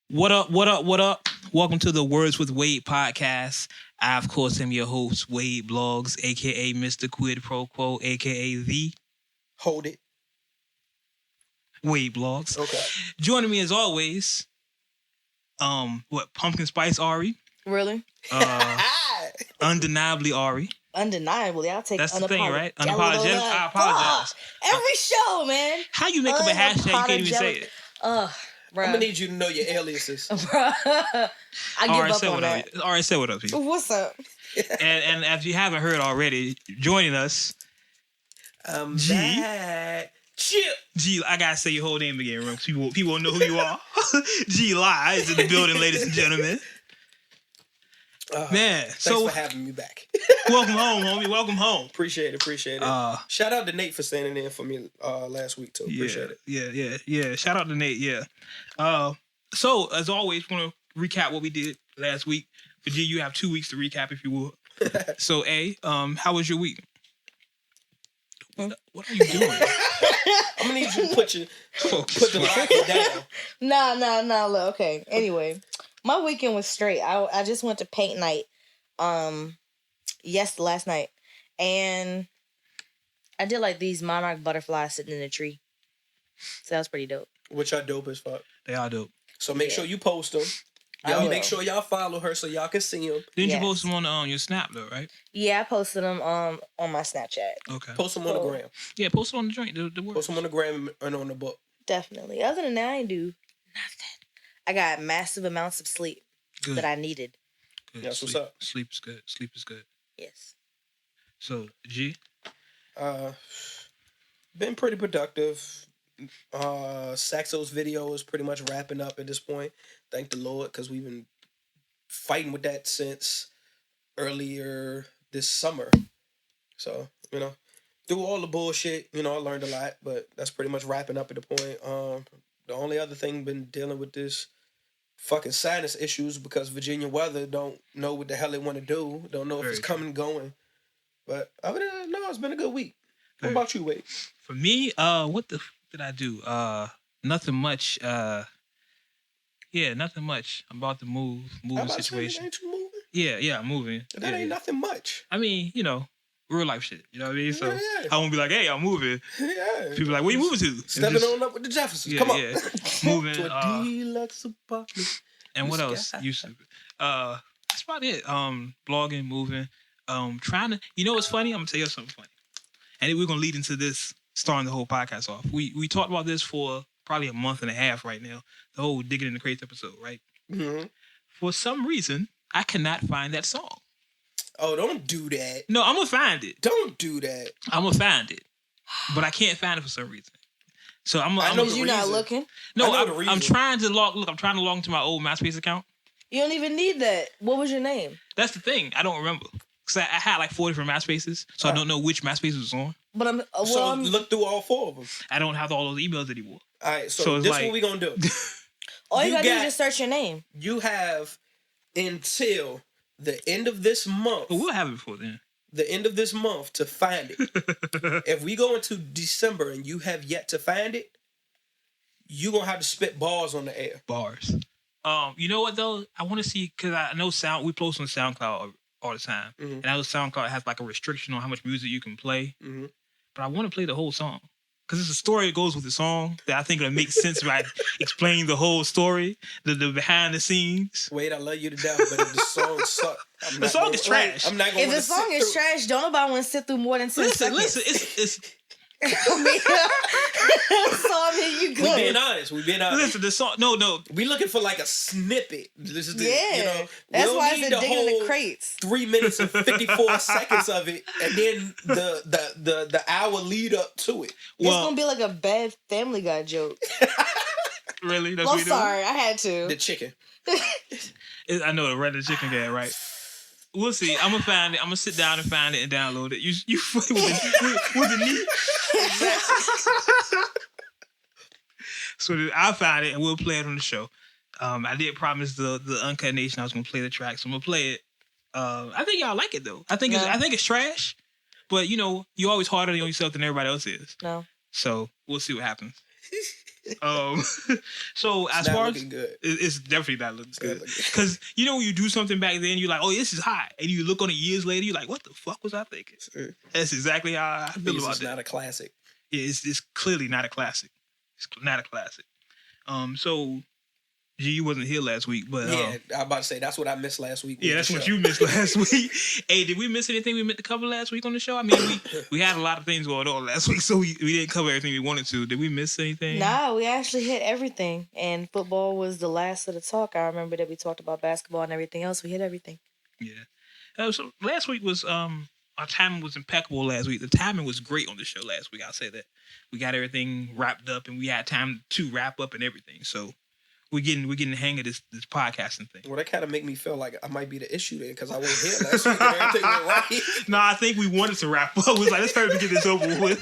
What up, what up, what up? Welcome to the Words with Wade podcast. I, of course, am your host, Wade Blogs, a.k.a. Mr. Quid Pro Quo, a.k.a. The Hold it. Wade Blogs. Okay. Joining me, as always, Pumpkin Spice Ari. Really? Undeniably Ari. Undeniably, I'll take. That's the thing, right? Unapologetic. I apologize. Every show, man. How you make up a hashtag? You can't even say it. I'm gonna need you to know your aliases. I give up on that. All right, say what up, people. What's up? and if you haven't heard already, joining us, G. Chip. G, I gotta say your whole name again, remember? People won't know who you are. G Lie is in the building, ladies and gentlemen. Man, thanks for having me back. Welcome home, homie. Welcome home. Appreciate it. Shout out to Nate for standing in for me last week too. Appreciate it. Yeah. Shout out to Nate. Yeah. So as always, want to recap what we did last week. For G, you have 2 weeks to recap if you will. So how was your week? What are you doing? I'm gonna need you to put the lock down. Nah. Look, okay. Anyway, my weekend was straight. I just went to paint night. Last night, and I did like these monarch butterflies sitting in a tree. So that was pretty dope. Which are dope as fuck. They are dope. So make sure you post them. Y'all make sure y'all follow her so y'all can see them. Didn't you post them on your Snap though, right? Yeah, I posted them on my Snapchat. Okay. Post them on the gram. Yeah, post them on the joint. The words. Post them on the gram and on the book. Definitely. Other than that, I ain't do nothing. I got massive amounts of sleep that I needed. Good. That's what's up. Sleep is good. Sleep is good. Yes. So, G? Been pretty productive. Saxo's video is pretty much wrapping up at this point. Thank the Lord, because we've been fighting with that since earlier this summer. So, through all the bullshit, I learned a lot, but that's pretty much wrapping up at the point. The only other thing been dealing with this fucking sinus issues because Virginia weather don't know what the hell they want to do. Don't know if it's coming and going. But other than that, no, it's been a good week. What about you, Wade? For me, what did I do? Nothing much. Nothing much. I'm about to moving situation. Ain't you moving? Yeah, I'm moving. That ain't nothing much. I mean, real life shit. You know what I mean? So yeah. I won't be like, hey, I'm moving. Yeah. People are like, where you moving to? Stepping on up with the Jeffersons. Come on. Yeah. Moving. To a deluxe apartment. And what else? That's about it. Blogging, moving. Trying to. You know what's funny? I'm gonna tell you something funny. And we're gonna lead into this, starting the whole podcast off. We talked about this for probably a month and a half right now. The whole Digging in the Crates episode, right? Mm-hmm. For some reason, I cannot find that song. Oh, don't do that. No, I'm gonna find it. Don't do that. I'm gonna find it, but I can't find it for some reason. So I'm. You not looking? No, I'm trying to log. Look, I'm trying to log into my old MySpace account. You don't even need that. What was your name? That's the thing. I don't remember because I had like 4 different MySpaces, so I don't know which MySpace was on. But look through all 4 of them. I don't have all those emails anymore. All right, so this is what we gonna do. All you gotta do is just search your name. You have until the end of this month. Well, we'll have it before then. The end of this month to find it. If we go into December and you have yet to find it, you're gonna have to spit bars on the air. Bars. You know what though? I want to see, because I know we post on SoundCloud all the time, and I know SoundCloud has like a restriction on how much music you can play. Mm-hmm. But I want to play the whole song because it's a story that goes with the song that I think it'll make sense if I explain the whole story, the behind the scenes. Wait, I love you to death, but if the song sucks, the song is trash. I'm not going. If the song is trash, don't nobody want to sit through more than 10 seconds. Listen, it's. So I mean, you good. We being honest. Listen, the song. No. We looking for like a snippet. This is that's why I said Digging in the Crates. 3 minutes and 54 seconds of it, and then the hour lead up to it. It's gonna be like a bad Family Guy joke. Really? That's I'm sorry, I had to. The chicken. I know the regular chicken guy, right? We'll see. I'm gonna find it. I'm gonna sit down and find it and download it. You with the knee. So I'll find it and we'll play it on the show. I did promise the Uncut Nation I was gonna play the track, so I'm gonna play it. I think y'all like it though. I think it's trash, but you're always harder on yourself than everybody else is. No. So we'll see what happens. So as not far looking as good. it's definitely not looking good. Because you know when you do something back then, you're like, oh, this is hot, and you look on it years later, you're like, what the fuck was I thinking? That's exactly how I feel about It's that. not a classic. Yeah, it's clearly not a classic. It's not a classic. So G, you wasn't here last week, but yeah, I'm about to say that's what I missed last week. Yeah, that's what you missed last week. Hey, did we miss anything we meant to cover last week on the show? I mean, we had a lot of things going on last week, so we didn't cover everything we wanted to. Did we miss anything? No, we actually hit everything, and football was the last of the talk. I remember that we talked about basketball and everything else. We hit everything. Yeah. So last week was our timing was impeccable last week. The timing was great on the show last week. I'll say that. We got everything wrapped up, and we had time to wrap up and everything. So we're getting the hang of this podcasting thing. Well, that kind of make me feel like I might be the issue then because I wasn't here last week and everything went right. No, I think we wanted to wrap up. We was like, let's hurry up and get this over with.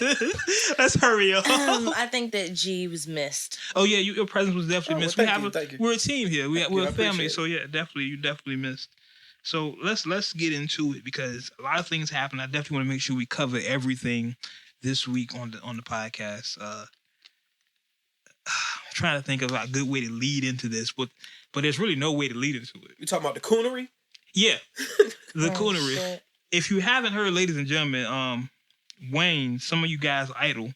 Let's hurry up. I think that G was missed. Oh yeah, your presence was definitely missed. Well, We're a team here. We're a family. So yeah, you definitely missed. So let's get into it because a lot of things happen. I definitely want to make sure we cover everything this week on the podcast. Trying to think of a good way to lead into this, but there's really no way to lead into it. You talking about the coonery? Yeah, the coonery. Shit. If you haven't heard, ladies and gentlemen, Wayne, some of you guys idol,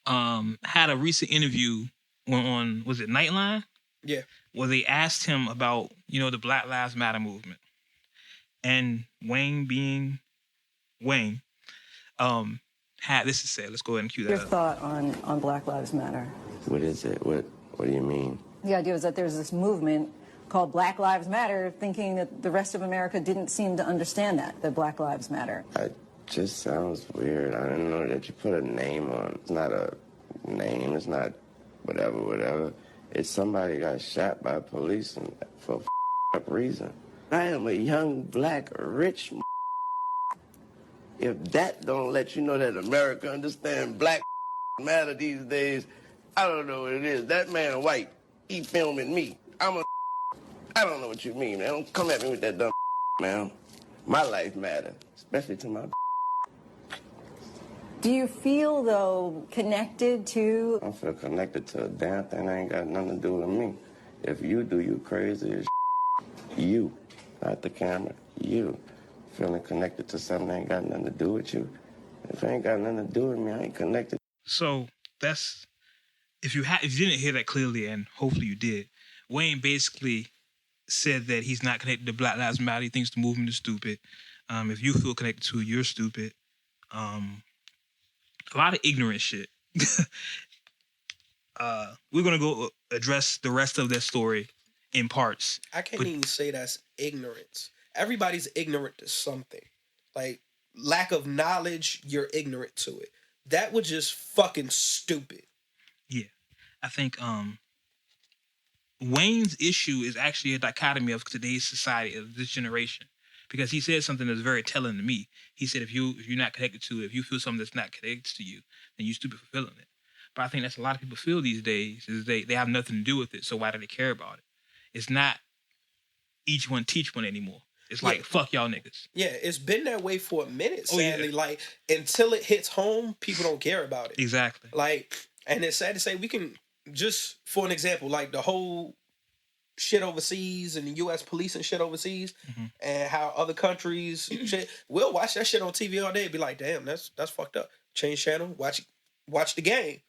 had a recent interview on was it Nightline? Yeah. Where they asked him about the Black Lives Matter movement, and Wayne being Wayne, had this to say. Let's go ahead and cue that Your up. thought on Black Lives Matter? What is it? What do you mean? The idea is that there's this movement called Black Lives Matter, thinking that the rest of America didn't seem to understand that Black Lives Matter. It just sounds weird. I didn't know that you put a name on. It's not a name. It's not whatever. It's somebody got shot by police and for a up reason. I am a young, black, rich. If that don't let you know that America understands Black matter these days, I don't know what it is. That man white, he filming me. I don't know what you mean, man. Don't come at me with that dumb man. My life matter, especially to my. Do you feel, though, connected to? I feel connected to a damn thing that ain't got nothing to do with me. If you do, you crazy as you, not the camera, you. Feeling connected to something that ain't got nothing to do with you. If it ain't got nothing to do with me, I ain't connected. So that's if you didn't hear that clearly, and hopefully you did. Wayne basically said that he's not connected to Black Lives Matter. He thinks the movement is stupid. If you feel connected to it, you're stupid. A lot of ignorant shit. We're gonna go address the rest of that story in parts. I can't even say that's ignorance. Everybody's ignorant to something. Like lack of knowledge, you're ignorant to it. That was just fucking stupid. Yeah. I think Wayne's issue is actually a dichotomy of today's society, of this generation. Because he said something that's very telling to me. He said, if you're not connected to it, if you feel something that's not connected to you, then you're stupid for feeling it. But I think that's a lot of people feel these days, is they have nothing to do with it, so why do they care about it? It's not each one teach one anymore. It's like, fuck y'all niggas. Yeah, it's been that way for a minute, sadly. Like, until it hits home, people don't care about it. Exactly. Like, and it's sad to say, we can, just for an example, like the whole shit overseas and the U.S. police and shit overseas, and how other countries shit, we'll watch that shit on TV all day and be like, damn, that's fucked up. Change channel, watch the game.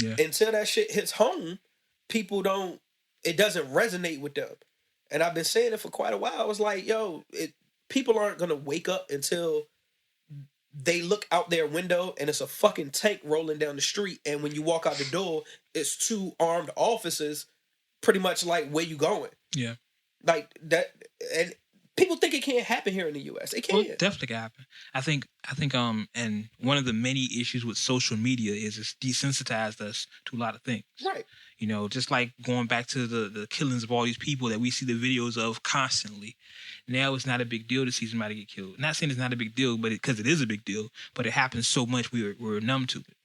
Yeah. Until that shit hits home, it doesn't resonate with them. And I've been saying it for quite a while. I was like, yo, people aren't gonna wake up until they look out their window and it's a fucking tank rolling down the street, and when you walk out the door, it's 2 armed officers pretty much like, where you going? Yeah. Like that, and people think it can't happen here in the U.S. It can. Well, it definitely can happen. I think, and one of the many issues with social media is it's desensitized us to a lot of things. Right. You know, just like going back to the killings of all these people that we see the videos of constantly. Now it's not a big deal to see somebody get killed. Not saying it's not a big deal, but because it is a big deal, but it happens so much we're numb to it.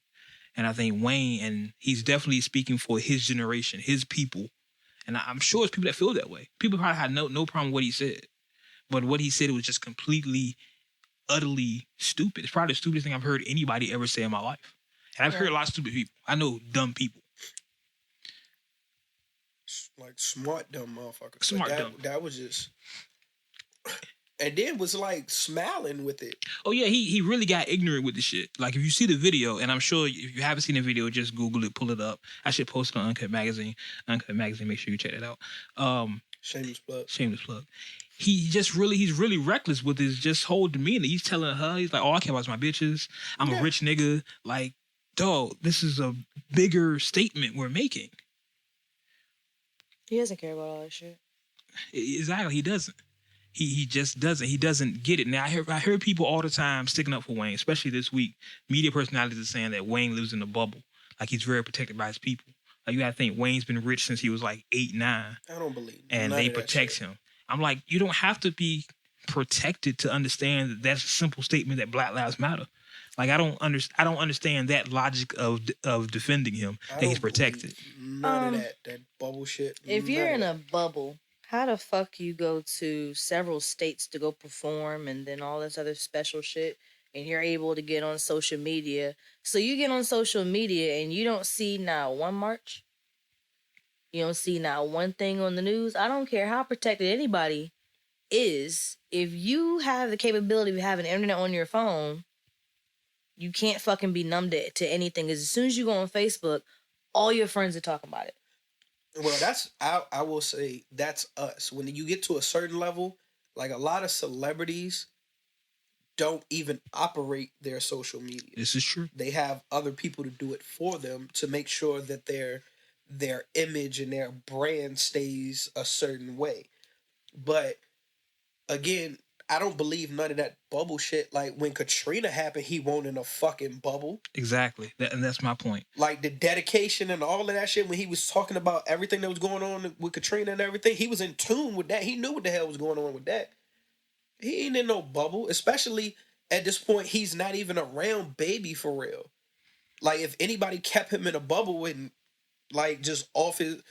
And I think Wayne, and he's definitely speaking for his generation, his people. And I'm sure it's people that feel that way. People probably had no problem with what he said. But what he said was just completely, utterly stupid. It's probably the stupidest thing I've heard anybody ever say in my life. And I've heard a lot of stupid people. I know dumb people. Like smart dumb motherfucker. Smart dumb. That was just. And then was like smiling with it. Oh yeah, he really got ignorant with the shit. Like if you see the video, and I'm sure if you haven't seen the video, just Google it, pull it up. I should post it on Uncut Magazine. Uncut Magazine, make sure you check it out. Shameless plug. Shameless plug. He's really reckless with his just whole demeanor. He's telling her, he's like, all I care about is my bitches. I'm a rich nigga. Like, dog, this is a bigger statement we're making. He doesn't care about all that shit. Exactly, he doesn't. He just doesn't. He doesn't get it. Now, I heard people all the time sticking up for Wayne, especially this week. Media personalities are saying that Wayne lives in a bubble. Like, he's very protected by his people. Like, you gotta think, Wayne's been rich since he was like 8, 9. I don't believe and they protect him. I'm like, you don't have to be protected to understand that that's a simple statement that Black Lives Matter. Like, I don't understand that logic of defending him, that he's protected. None of that bubble shit. If you're in a bubble, how the fuck you go to several states to go perform and then all this other special shit, and you're able to get on social media? So you get on social media and you don't see now one march? You don't see not one thing on the news? I don't care how protected anybody is. If you have the capability of having internet on your phone, you can't fucking be numbed to anything. Because as soon as you go on Facebook, all your friends are talking about it. Well, I will say that's us. When you get to a certain level, like a lot of celebrities don't even operate their social media. This is true. They have other people to do it for them to make sure that their image and their brand stays a certain way. But again, I don't believe none of that bubble shit. Like when Katrina happened, he won't in a fucking bubble. Exactly. And that's my point. Like the dedication and all of that shit, when he was talking about everything that was going on with Katrina and everything, he was in tune with that. He knew what the hell was going on with that. He ain't in no bubble. Especially at this point, he's not even around Baby for real. Like if anybody kept him in a bubble and like just off his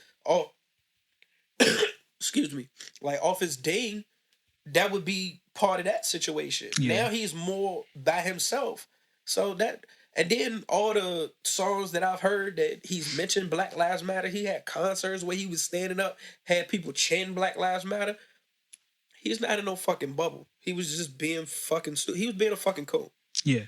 excuse me, like off his ding, that would be part of that situation. Yeah. Now he's more by himself. So that, and then all the songs that I've heard that he's mentioned Black Lives Matter, he had concerts where he was standing up, had people chanting Black Lives Matter. He's not in no fucking bubble. He was just being fucking he was being a fucking cool. Yeah.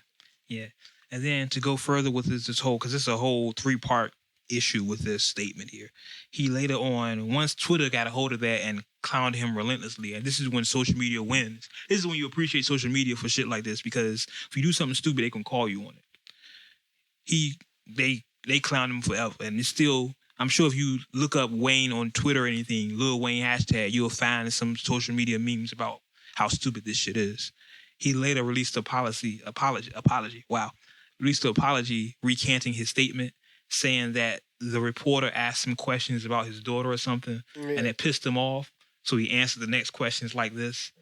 Yeah. And then to go further with this whole, because it's a whole 3-part issue with this statement here. He later on, once Twitter got a hold of that and clowned him relentlessly, and this is when social media wins. This is when you appreciate social media for shit like this, because if you do something stupid, they can call you on it. They clowned him forever, and it's still, I'm sure if you look up Wayne on Twitter or anything, Lil Wayne hashtag, you'll find some social media memes about how stupid this shit is. He later released apology. Wow. Released an apology recanting his statement, saying that the reporter asked him questions about his daughter or something, and it pissed him off. So he answered the next questions like this.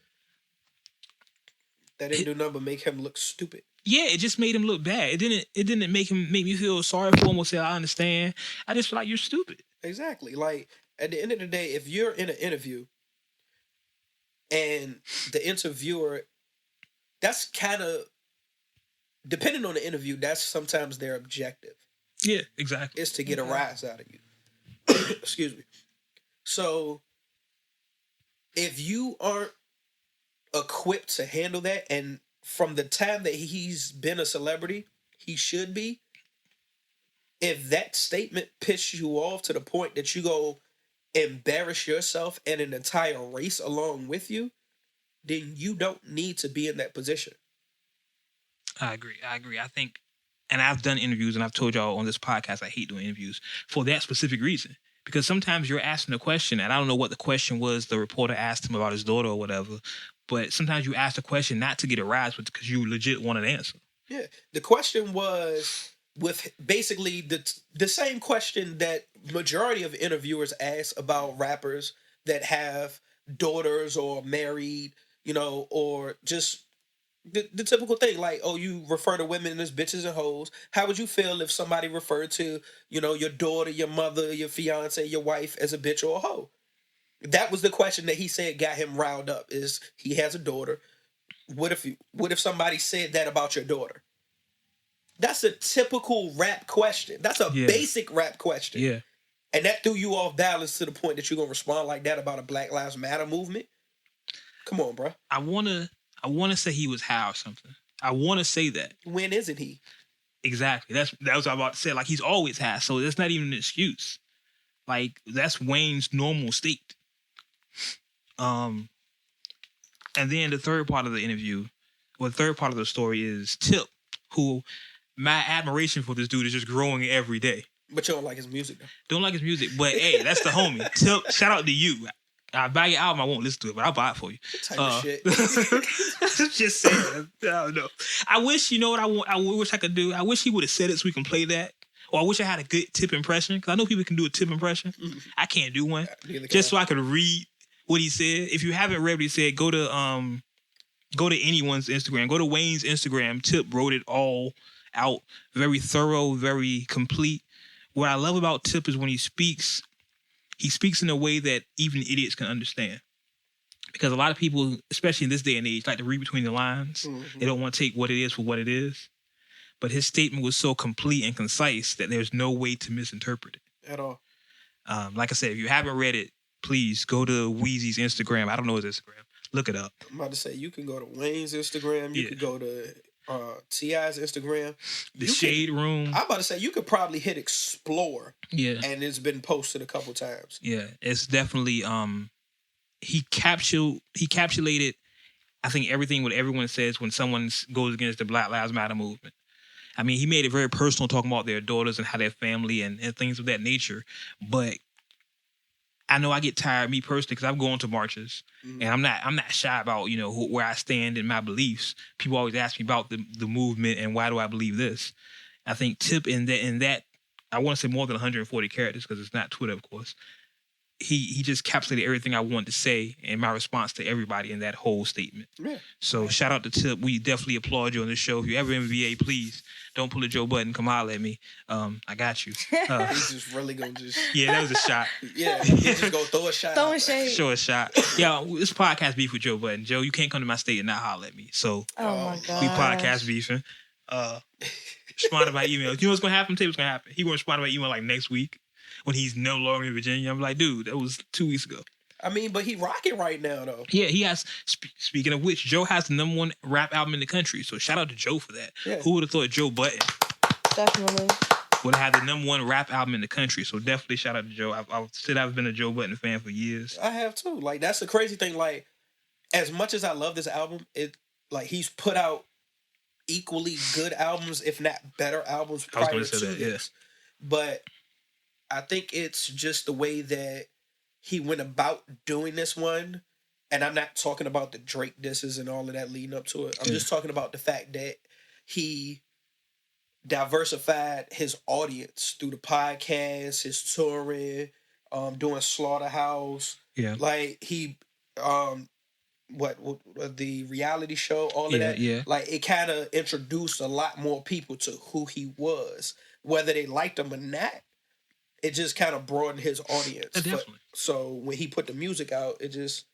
That didn't do nothing but make him look stupid. Yeah, it just made him look bad. It didn't make me feel sorry for him or say I understand. I just feel like you're stupid. Exactly. Like at the end of the day, if you're in an interview and the interviewer, that's kind of, depending on the interview, that's sometimes their objective. Yeah, exactly. Is to get a rise out of you. Excuse me. So if you aren't equipped to handle that, and from the time that he's been a celebrity, he should be, if that statement pisses you off to the point that you go embarrass yourself and an entire race along with you, then you don't need to be in that position. I agree. I think, and I've done interviews, and I've told y'all on this podcast, I hate doing interviews for that specific reason. Because sometimes you're asking a question, and I don't know what the question was the reporter asked him about his daughter or whatever, but sometimes you ask a question not to get a rise, but because you legit want an answer. Yeah. The question was with basically the same question that majority of interviewers ask about rappers that have daughters or married, or just the typical thing, like, oh, you refer to women as bitches and hoes. How would you feel if somebody referred to, your daughter, your mother, your fiance, your wife as a bitch or a hoe? That was the question that he said got him riled up, is he has a daughter. What if somebody said that about your daughter? That's a typical rap question. That's a basic rap question. Yeah. And that threw you off balance to the point that you're gonna respond like that about a Black Lives Matter movement. Come on, bro. I wanna say he was high or something. I wanna say that. When isn't he? Exactly. That was what I was about to say. Like, he's always high, so that's not even an excuse. Like, that's Wayne's normal state. And then the third part of the interview, the third part of the story is Tip, who my admiration for this dude is just growing every day. But you don't like his music, though. Don't like his music, but hey, that's the homie. Tip, shout out to you. I buy your album, I won't listen to it, but I'll buy it for you. What type of shit? Just saying. I don't know. I wish, you know what I wish I could do? I wish he would have said it so we can play that. Or I wish I had a good Tip impression, because I know people can do a Tip impression. I can't do one. Just so I could read what he said. If you haven't read what he said, go to anyone's Instagram. Go to Wayne's Instagram. Tip wrote it all out. Very thorough, very complete. What I love about Tip is when he speaks in a way that even idiots can understand. Because a lot of people, especially in this day and age, like to read between the lines. They don't want to take what it is for what it is. But his statement was so complete and concise that there's no way to misinterpret it. At all. Like I said, if you haven't read it, please go to Weezy's Instagram. I don't know his Instagram. Look it up. I'm about to say, you can go to Wayne's Instagram. You could go to T.I.'s Instagram. The Shade Room. I'm about to say, you could probably hit Explore. Yeah. And it's been posted a couple times. Yeah. It's definitely, he capsulated, I think, everything what everyone says when someone goes against the Black Lives Matter movement. I mean, he made it very personal, talking about their daughters and how their family and things of that nature. But I know I get tired, me personally, because I'm going to marches, and I'm not shy about, you know, where I stand in my beliefs. People always ask me about the movement and why do I believe this. I think Tip in that I want to say more than 140 characters, because it's not Twitter, of course. He just encapsulated everything I wanted to say in my response to everybody in that whole statement. Yeah. So shout out to Tip. We definitely applaud you on this show. If you ever in VA, please don't pull a Joe Budden. Come holler at me. I got you. He's just really gonna just. Yeah, that was a shot. Yeah, he just go throw a shot. Throwing shade. Show a shot. Yeah, this podcast beef with Joe Budden. Joe, you can't come to my state and not holler at me. So oh my god, we podcast beefing. Responded by email. You know what's gonna happen? Tell you what's gonna happen. He gonna respond by email like next week when he's no longer in Virginia. I'm like, dude, that was 2 weeks ago. I mean, but he rocking right now, though. Yeah, he has. Speaking of which, Joe has the #1 rap album in the country. So shout out to Joe for that. Yeah. Who would have thought Joe Budden definitely would have had the #1 rap album in the country? So definitely shout out to Joe. I've said I've been a Joe Budden fan for years. I have too. Like, that's the crazy thing. Like, as much as I love this album, he's put out equally good albums, if not better albums prior to this. But I think it's just the way that he went about doing this one. And I'm not talking about the Drake disses and all of that leading up to it. I'm just talking about the fact that he diversified his audience through the podcast, his touring, doing Slaughterhouse. Yeah. Like, he, the reality show, all of that. Yeah. Like, it kind of introduced a lot more people to who he was. Whether they liked him or not, it just kind of broadened his audience. Definitely. So when he put the music out, it just,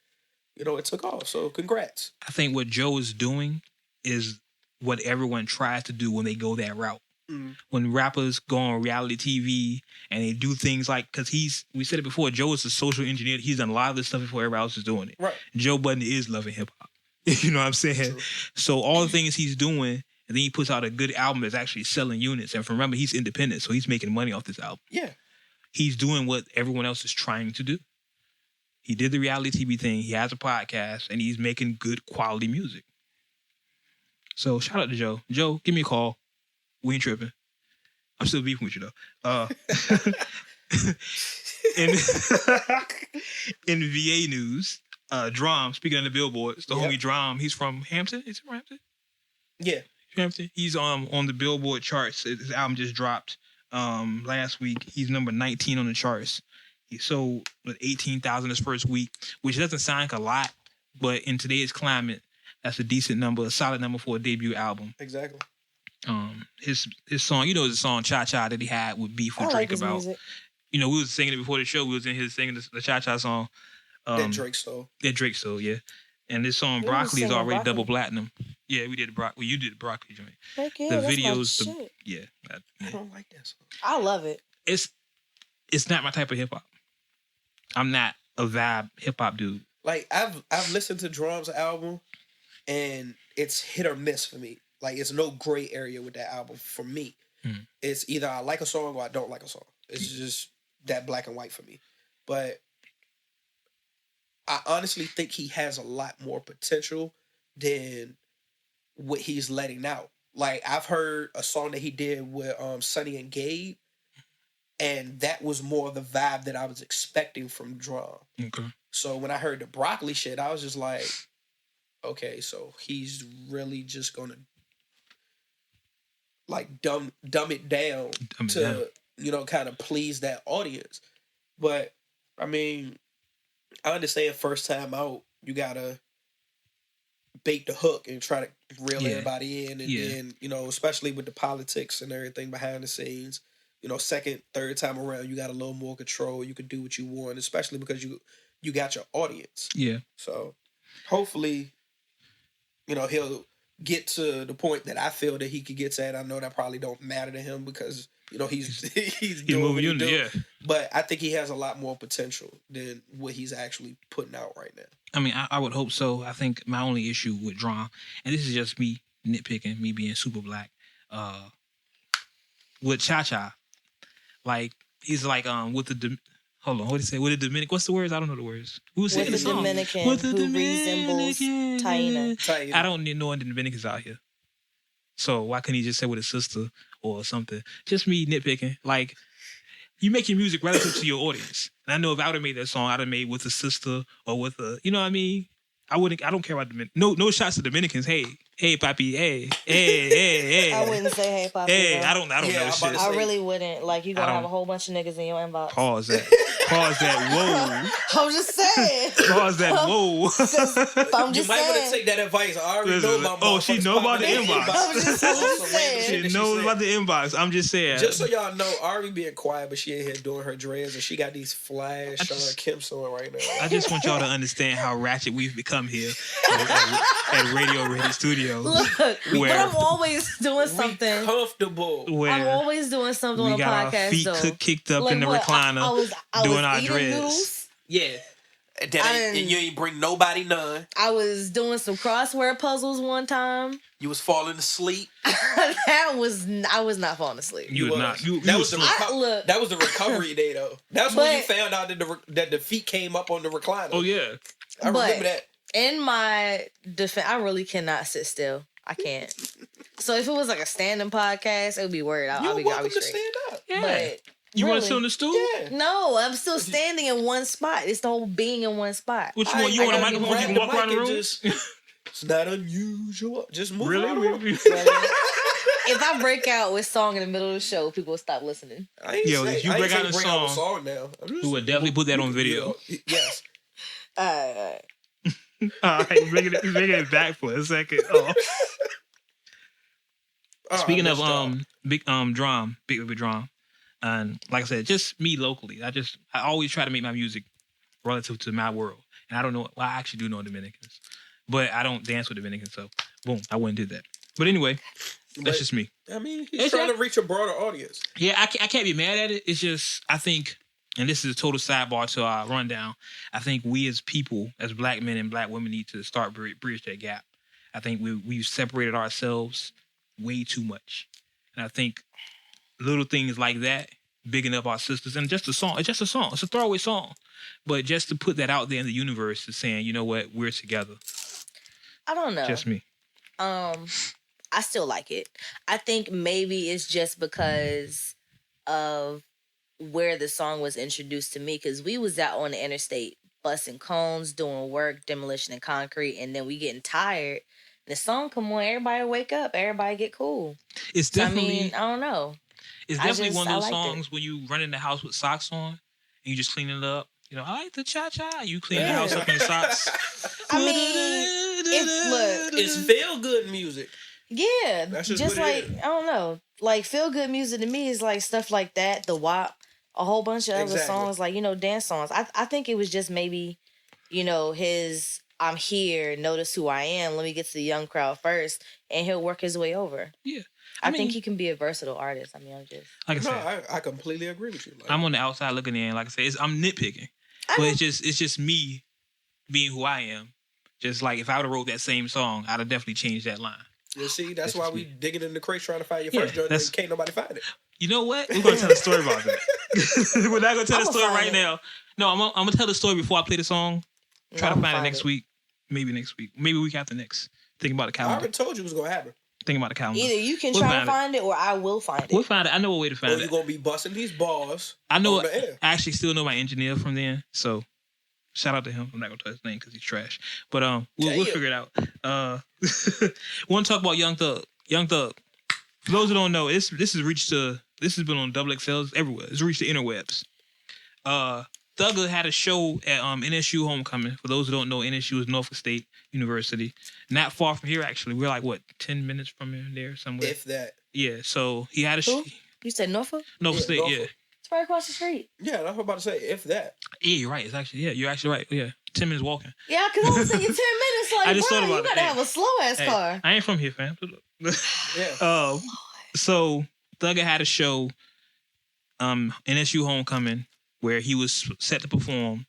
it took off. So congrats. I think what Joe is doing is what everyone tries to do when they go that route. Mm-hmm. When rappers go on reality TV and they do things like, because we said it before, Joe is a social engineer. He's done a lot of this stuff before everybody else is doing it. Right. Joe Budden is loving hip hop. You know what I'm saying? True. So all the things he's doing, and then he puts out a good album that's actually selling units. And remember, he's independent, so he's making money off this album. Yeah. He's doing what everyone else is trying to do. He did the reality TV thing. He has a podcast, and he's making good quality music. So shout out to Joe. Joe, give me a call. We ain't tripping. I'm still beefing with you though. In VA news, Drum, speaking of the billboards, the homie Drum, he's from Hampton. Is it from Hampton? Yeah. Hampton. He's on the Billboard charts. His album just dropped last week. He's number 19 on the charts. He sold 18,000 his first week, which doesn't sound like a lot, but in today's climate, that's a decent number, a solid number for a debut album. Exactly. His song, the song Cha Cha that he had with beef with Drake about. Music. We was singing it before the show. We was in here singing the Cha Cha song. That Drake stole. Yeah. And this song Broccoli is already double platinum. Yeah, we did the broccoli. Well, you did the broccoli joint. Heck yeah, the that's videos, my shit. I don't like that song. I love it. it's not my type of hip hop. I'm not a vibe hip hop dude. Like I've listened to Drum's album, and it's hit or miss for me. Like it's no gray area with that album for me. It's either I like a song or I don't like a song. It's just that black and white for me. But I honestly think he has a lot more potential than what he's letting out. Like I've heard a song that he did with Sonny and Gabe, and that was more the vibe that I was expecting from Drum. Okay. So when I heard the Broccoli shit, I was just like, okay, so he's really just gonna like dumb it down to you know, kind of please that audience. But I mean, I understand first time out, you gotta bait the hook and try to reel everybody in, and then, you know, especially with the politics and everything behind the scenes, you know, second, third time around, you got a little more control. You can do what you want, especially because you got your audience. Yeah. So hopefully, you know, he'll get to the point that I feel that he could get to. And I know that probably don't matter to him because, you know, he's doing what he doing. But I think he has a lot more potential than what he's actually putting out right now. I mean, I would hope so. I think my only issue with Drum, and this is just me nitpicking, me being super black, with Cha-Cha, like he's like with the hold on, what did he say? With the Dominican, what's the words? I don't know the words. Who's saying the song? Dominican, with the Dominican resembles Taina. I don't know any Dominicans out here, so why couldn't he just say with his sister or something? Just me nitpicking. Like, you make your music relative to your audience. And I know if I would have made that song, I'd have made with a sister or with a, you know what I mean? I don't care about Dominicans. No shots to Dominicans. Hey, papi. Hey. I wouldn't say hey, papi. Hey, though. I don't know shit. I really wouldn't. Like, you gonna have a whole bunch of niggas in your inbox. Pause that. Whoa. I'm just saying. Pause that. Whoa. I'm just you might want to saying. take that advice. I already know about. Oh, she know about the inbox. I'm just saying. She knows about the inbox. I'm just saying. Just so y'all know, Ari being quiet, but she in here doing her dreads, and she got these flash Sean Kemp's on right now. I just want y'all to understand how ratchet we've become here at Radio Ready Studios. Look, but I'm always doing something. Comfortable. I'm always doing something on a podcast. We got our feet kicked up in the recliner, I doing was our eating dreads. noodles. Yeah. And you ain't bring nobody none. I was doing some crossword puzzles one time. You was falling asleep. I was not falling asleep. You was not. That was the recovery day though. That's when you found out that the feet came up on the recliner. Oh yeah. I remember that. In my defense, I really cannot sit still. I can't. So if it was like a standing podcast, it would be weird. I'll be welcome straight. to stand up. Yeah. But You want to sit on the stool? Yeah. no, I'm still standing in one spot. It's the whole being in one spot. Which one? You want a microphone? You can walk around the room. It's not unusual. Just move around. Really? If I break out with song in the middle of the show, people will stop listening. If you break out a song now, we would definitely put that on video. Yes. All right, making it back for a second. Oh. Speaking of big drum, and like I said, just me locally. I always try to make my music relative to my world, and I don't know. Well, I actually do know Dominicans, but I don't dance with Dominicans, so boom, I wouldn't do that. But anyway, that's just me. I mean, he's trying to reach a broader audience. Yeah, I can't be mad at it. It's just I think. And this is a total sidebar to our rundown. I think we as people, as black men and black women, need to start bridge that gap. I think we've separated ourselves way too much. And I think little things like that, bigging up our sisters, and just a song. It's just a song. It's a throwaway song. But just to put that out there in the universe is saying, you know what, we're together. I don't know. Just me. I still like it. I think maybe it's just because of where the song was introduced to me, because we was out on the interstate busting cones, doing work, demolition and concrete, and then we getting tired. The song come on, everybody wake up, everybody get cool. It's definitely. I mean, I don't know. It's definitely one of those songs when you run in the house with socks on and you just clean it up. You know, I like the cha-cha. You clean the house up in socks. I mean, it's feel good music. Yeah, just like I don't know, like feel good music to me is like stuff like that, the WAP. A whole bunch of other songs, like, you know, dance songs. I think it was just maybe, you know, his I'm here, notice who I am, let me get to the young crowd first, and he'll work his way over. Yeah. I think he can be a versatile artist. I mean, I'm just like I said, I completely agree with you. Like, I'm on the outside looking in. Like I said, I'm nitpicking, but it's just me being who I am. Just like if I would have wrote that same song, I'd have definitely changed that line. You see, that's why we digging in the crates trying to find your first joint and can't nobody find it. You know what? We're gonna tell a story about that. We're not gonna tell the story right now. No, I'm gonna tell the story before I play the song. Try to find it next week. Maybe next week. Maybe week after next. Think about the calendar. I already told you it was gonna happen. Think about the calendar. Either you can try to find it or I will find it. We'll find it. I know a way to find it. You're gonna be busting these bars. I know. I actually still know my engineer from then. So shout out to him. I'm not gonna tell his name because he's trash. But we'll figure it out. Want to talk about Young Thug? Young Thug. For those who don't know, this has been on XXLs everywhere. It's reached the interwebs. Thugger had a show at NSU Homecoming. For those who don't know, NSU is Norfolk State University. Not far from here, actually. We're like, 10 minutes from here, there, somewhere? If that. Yeah, so he had a show. You said Norfolk? Norfolk State, Norfolk. Yeah. It's right across the street. Yeah, that's what I'm about to say. If that. Yeah, you're right. It's actually, you're actually right. Yeah, 10 minutes walking. Yeah, because I was thinking 10 minutes. Like, I just thought about you gotta have a slow-ass car. I ain't from here, fam. Yeah. So Thugger had a show, NSU Homecoming, where he was set to perform,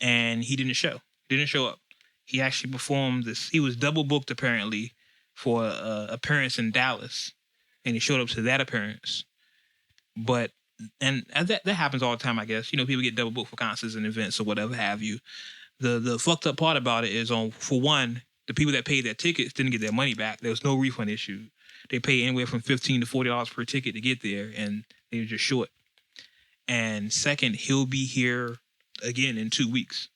and he didn't show up. He actually performed this. He was double booked apparently for an appearance in Dallas, and he showed up to that appearance. But that happens all the time, I guess. You know, people get double booked for concerts and events or whatever have you. The fucked up part about it is, for one, the people that paid their tickets didn't get their money back. There was no refund issued. They paid anywhere from $15 to $40 per ticket to get there, and they were just short. And second, he'll be here again in 2 weeks.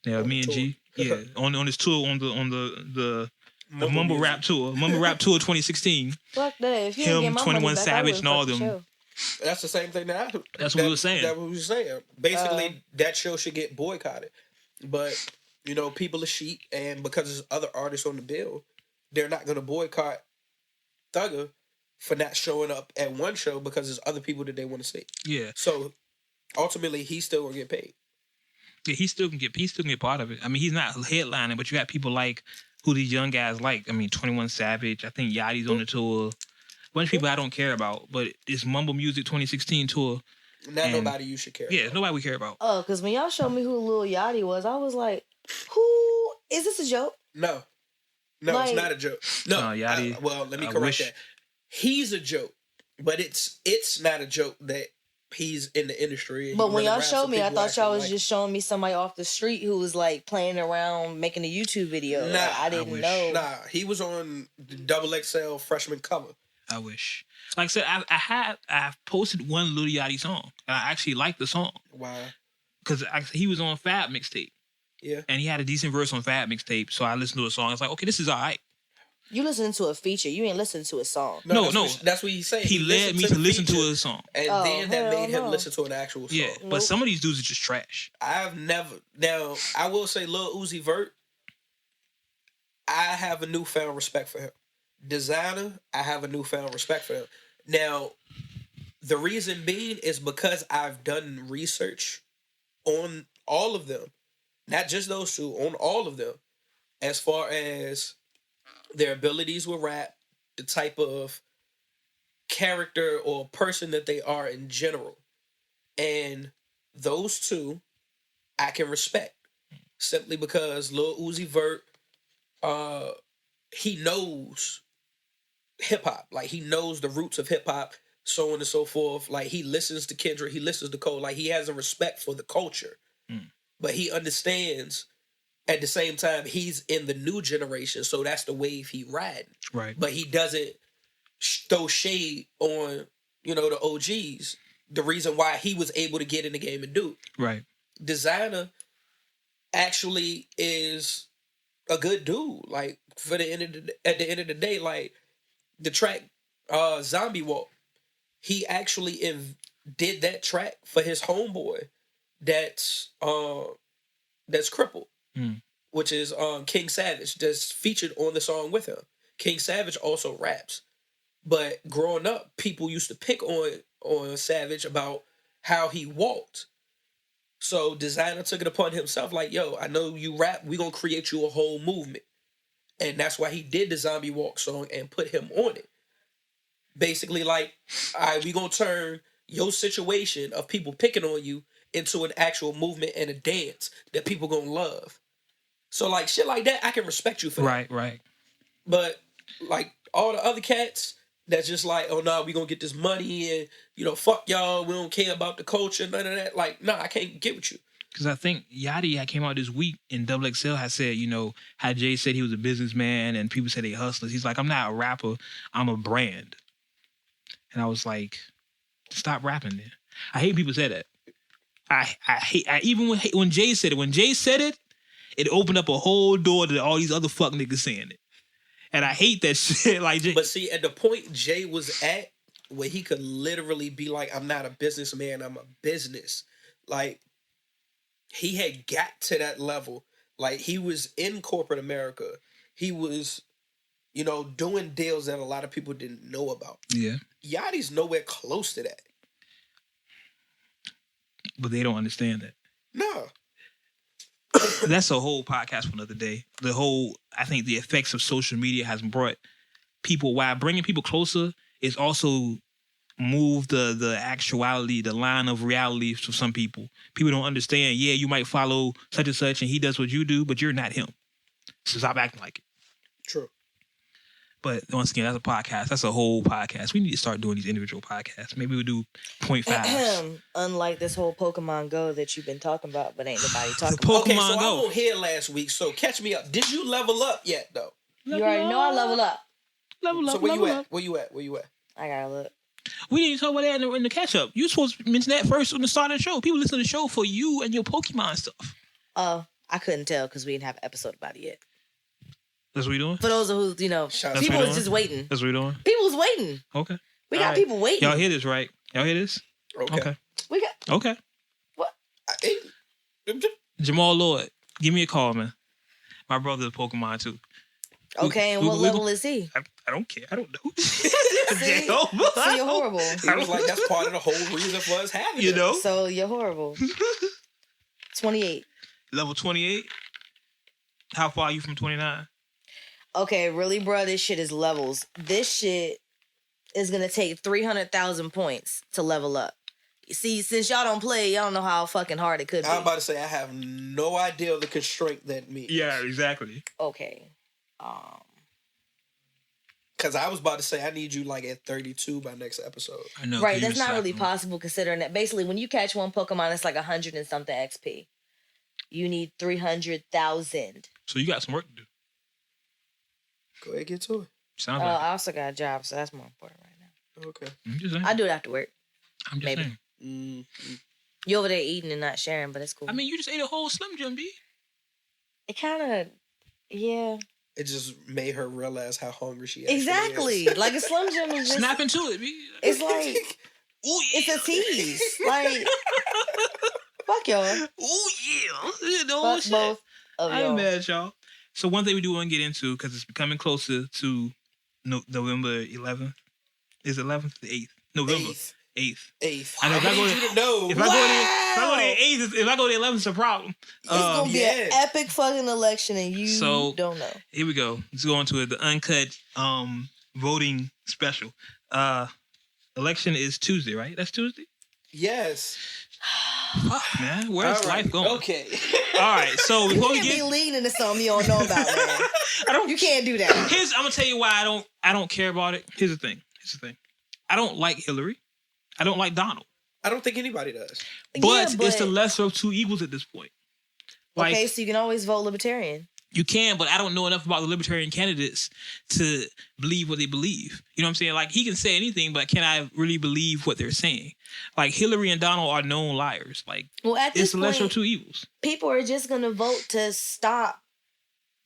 Now, me and G, on his tour on the Mumble Rap Tour, 2016. Fuck that! If you him, 21 Savage, and all them. That's the same thing that That's what we were saying. That's what we were saying. Basically, that show should get boycotted. But people are sheep, and because there's other artists on the bill, they're not going to boycott Thugger for not showing up at one show because there's other people that they want to see. Yeah. So ultimately, he's still gonna get paid. Yeah, he still can get part of it. I mean, he's not headlining, but you got people like who these young guys like. I mean, 21 Savage. I think Yachty's on the tour. A bunch of people I don't care about, but it's Mumble Music 2016 tour. Not nobody you should care. Yeah, nobody we care about. Oh, because when y'all showed me who Lil Yachty was, I was like, "Who is this? A joke?" No, it's not a joke. No, Yachty. Let me correct that. He's a joke, but it's not a joke that he's in the industry. But when y'all showed me, I thought y'all was just showing me somebody off the street who was like playing around making a YouTube video. Nah, I didn't know. Nah, he was on the XXL freshman cover. I wish. Like I said, I've posted one Lil Yachty song. I actually liked the song. Why? Because he was on Fab mixtape. Yeah. And he had a decent verse on Fab mixtape, so I listened to a song. I was like, okay, this is all right. You listening to a feature. You ain't listening to a song. No. That's what he's saying. He led me to listen to a song. And then that made him listen to an actual song. Yeah, but some of these dudes are just trash. I've never... Now, I will say Lil Uzi Vert, I have a newfound respect for him. Designer, I have a newfound respect for him. Now, the reason being is because I've done research on all of them. Not just those two, on all of them. As far as their abilities with rap, the type of character or person that they are in general. And those two, I can respect. Simply because Lil Uzi Vert, he knows hip-hop. Like, he knows the roots of hip-hop, so on and so forth. Like, he listens to Kendrick, he listens to Cole. Like, he has a respect for the culture. But he understands... At the same time, he's in the new generation, so that's the wave he riding. Right. But he doesn't throw shade on, the OGs. The reason why he was able to get in the game and do it. Right. Designer actually is a good dude. Like, at the end of the day, like the track Zombie Walk, he actually did that track for his homeboy that's crippled. Which is King Savage, that's featured on the song with him. King Savage also raps. But growing up, people used to pick on Savage about how he walked. So Designer took it upon himself, like, yo, I know you rap, we gonna create you a whole movement. And that's why he did the Zombie Walk song and put him on it. Basically, like, all right, we gonna turn your situation of people picking on you into an actual movement and a dance that people gonna love. So like shit like that, I can respect you for that. Right. But like all the other cats that's just like, oh no, we gonna get this money and fuck y'all, we don't care about the culture, none of that. Like, nah, I can't get with you. Because I think Yachty had came out this week and Double XL had said, how Jay said he was a businessman and people said they hustlers. He's like, I'm not a rapper, I'm a brand. And I was like, stop rapping then. I hate people say that. Even when Jay said it. When Jay said it, it opened up a whole door to all these other fuck niggas saying it. And I hate that shit. Like, but see, at the point Jay was at, where he could literally be like, I'm not a businessman, I'm a business. Like, he had got to that level. Like, he was in corporate America. He was, doing deals that a lot of people didn't know about. Yeah. Yachty's nowhere close to that. But they don't understand that. No. That's a whole podcast for another day. I think the effects of social media has brought people, while bringing people closer, is also moved the actuality, the line of reality for some people. People don't understand, yeah, you might follow such and such and he does what you do, but you're not him. So stop acting like it. True. But once again, that's a podcast. That's a whole podcast. We need to start doing these individual podcasts. Maybe we'll do 0.5. Unlike this whole Pokemon Go that you've been talking about, but ain't nobody talking Pokemon about. Okay, so Go. I wasn't here last week, so catch me up. Did you level up yet, though? You already know I level up. Level up. So where level you up. at? Where you at? I gotta look. We didn't talk about that in the catch up. You supposed to mention that first on the start of the show. People listen to the show for you and your Pokemon stuff. Oh, I couldn't tell because we didn't have an episode about it yet. That's what we doing? For those who, people was just waiting. That's what we doing? People was waiting. Okay. We got people waiting. Y'all hear this, right? Y'all hear this? Okay. We got. Okay. What? Jamal Lord, give me a call, man. My brother's Pokemon too. Okay, and what level is he? I don't care. I don't know. See, so you're horrible. He was like, that's part of the whole reason for us having it. So you're horrible. 28. Level 28? How far are you from 29? Okay, really, bro, this shit is levels. This shit is going to take 300,000 points to level up. See, since y'all don't play, y'all don't know how fucking hard it could be. I'm about to say, I have no idea the constraint that means. Yeah, exactly. Okay. Because I was about to say, I need you like at 32 by next episode. I know. Right, that's not really possible considering that basically when you catch one Pokemon, it's like 100 and something XP. You need 300,000. So you got some work to do. Go ahead, get to it. Sounds like I also got a job, so that's more important right now. Okay. I'm just saying. I do it after work. I'm just saying. Mm-hmm. You over there eating and not sharing, but it's cool. I mean, you just ate a whole Slim Jim, B. It kind of, yeah. It just made her realize how hungry she exactly is. Like a Slim Jim is just... Snap into it, B. It's like... Ooh, yeah. It's a tease. Like... Fuck y'all. Ooh, yeah. Fuck both of I y'all. ain't mad at y'all. So one thing we do want to get into, because it's becoming closer to November 11th. Is it 11th? The 8th. November 8th. I know. If I go to the 8th, if I go to the 11th, it's a problem. It's gonna be an epic fucking election, and you don't know. Here we go. Let's go on to it. The uncut voting special. Election is Tuesday, right? That's Tuesday? Yes. Fuck, man. Where's life going? Okay. All right. So before we you can't get be leaning into something you don't know about, man. You can't do that. I'm gonna tell you why I don't care about it. Here's the thing. I don't like Hillary. I don't like Donald. I don't think anybody does. But it's the lesser of two evils at this point. Like, okay, so you can always vote Libertarian. You can, but I don't know enough about the Libertarian candidates to believe what they believe. You know what I'm saying? Like, he can say anything, but can I really believe what they're saying? Like, Hillary and Donald are known liars. Like, well, at this it's the lesser of two evils. People are just going to vote to stop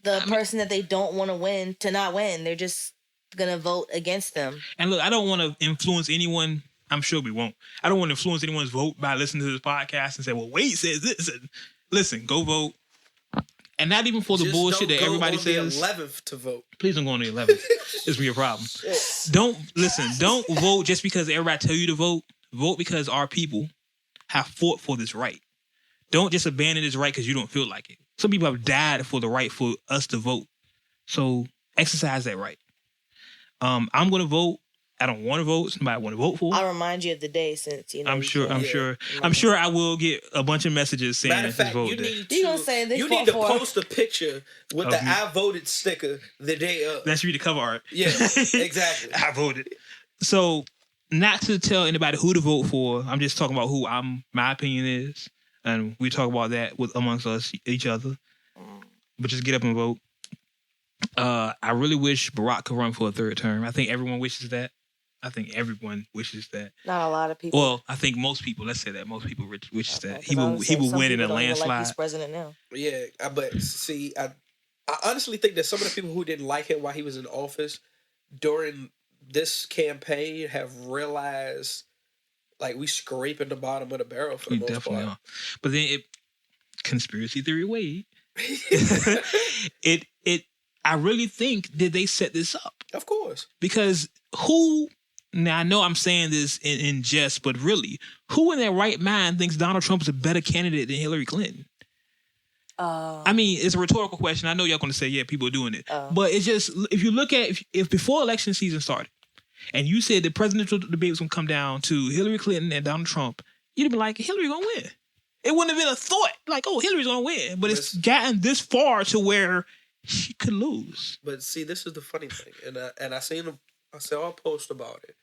the person that they don't want to win to not win. They're just going to vote against them. And look, I don't want to influence anyone. I'm sure we won't. I don't want to influence anyone's vote by listening to this podcast and say, well, Wade says this. And listen, go vote. And not even for the bullshit that everybody says. Don't go on the 11th to vote. Please don't go on the 11th. It's be a problem. Don't vote just because everybody tell you to vote. Vote because our people have fought for this right. Don't just abandon this right because you don't feel like it. Some people have died for the right for us to vote. So exercise that right. I'm going to vote. I don't want to vote. Somebody want to vote for. I'll remind you of the day since you know. I'm sure I will get a bunch of messages saying Matter of fact, vote you there. need to post a picture with the I voted sticker the day of. That should be the cover art. Yeah, exactly. I voted. So, not to tell anybody who to vote for. I'm just talking about who my opinion is, and we talk about that amongst each other. But just get up and vote. I really wish Barack could run for a third term. I think everyone wishes that. Not a lot of people. Well, I think most people. Let's say that most people wishes that he will win in a landslide. Like he's president now. Yeah, but see, I honestly think that some of the people who didn't like him while he was in office during this campaign have realized, like, we scraping the bottom of the barrel for the most definitely part. Are. But then conspiracy theory Wade. I really think did they set this up? Of course. Because now I know I'm saying this in jest, but really, who in their right mind thinks Donald Trump is a better candidate than Hilary Clinton? I mean, it's a rhetorical question. I know y'all going to say, yeah, people are doing it. But it's just, if you look at, if before election season started, and you said the presidential debate was going to come down to Hillary Clinton and Donald Trump, you'd have been like, Hillary going to win. It wouldn't have been a thought, like, oh, Hillary's going to win. But it's gotten this far to where she could lose. But see, this is the funny thing. And I saw a post about it.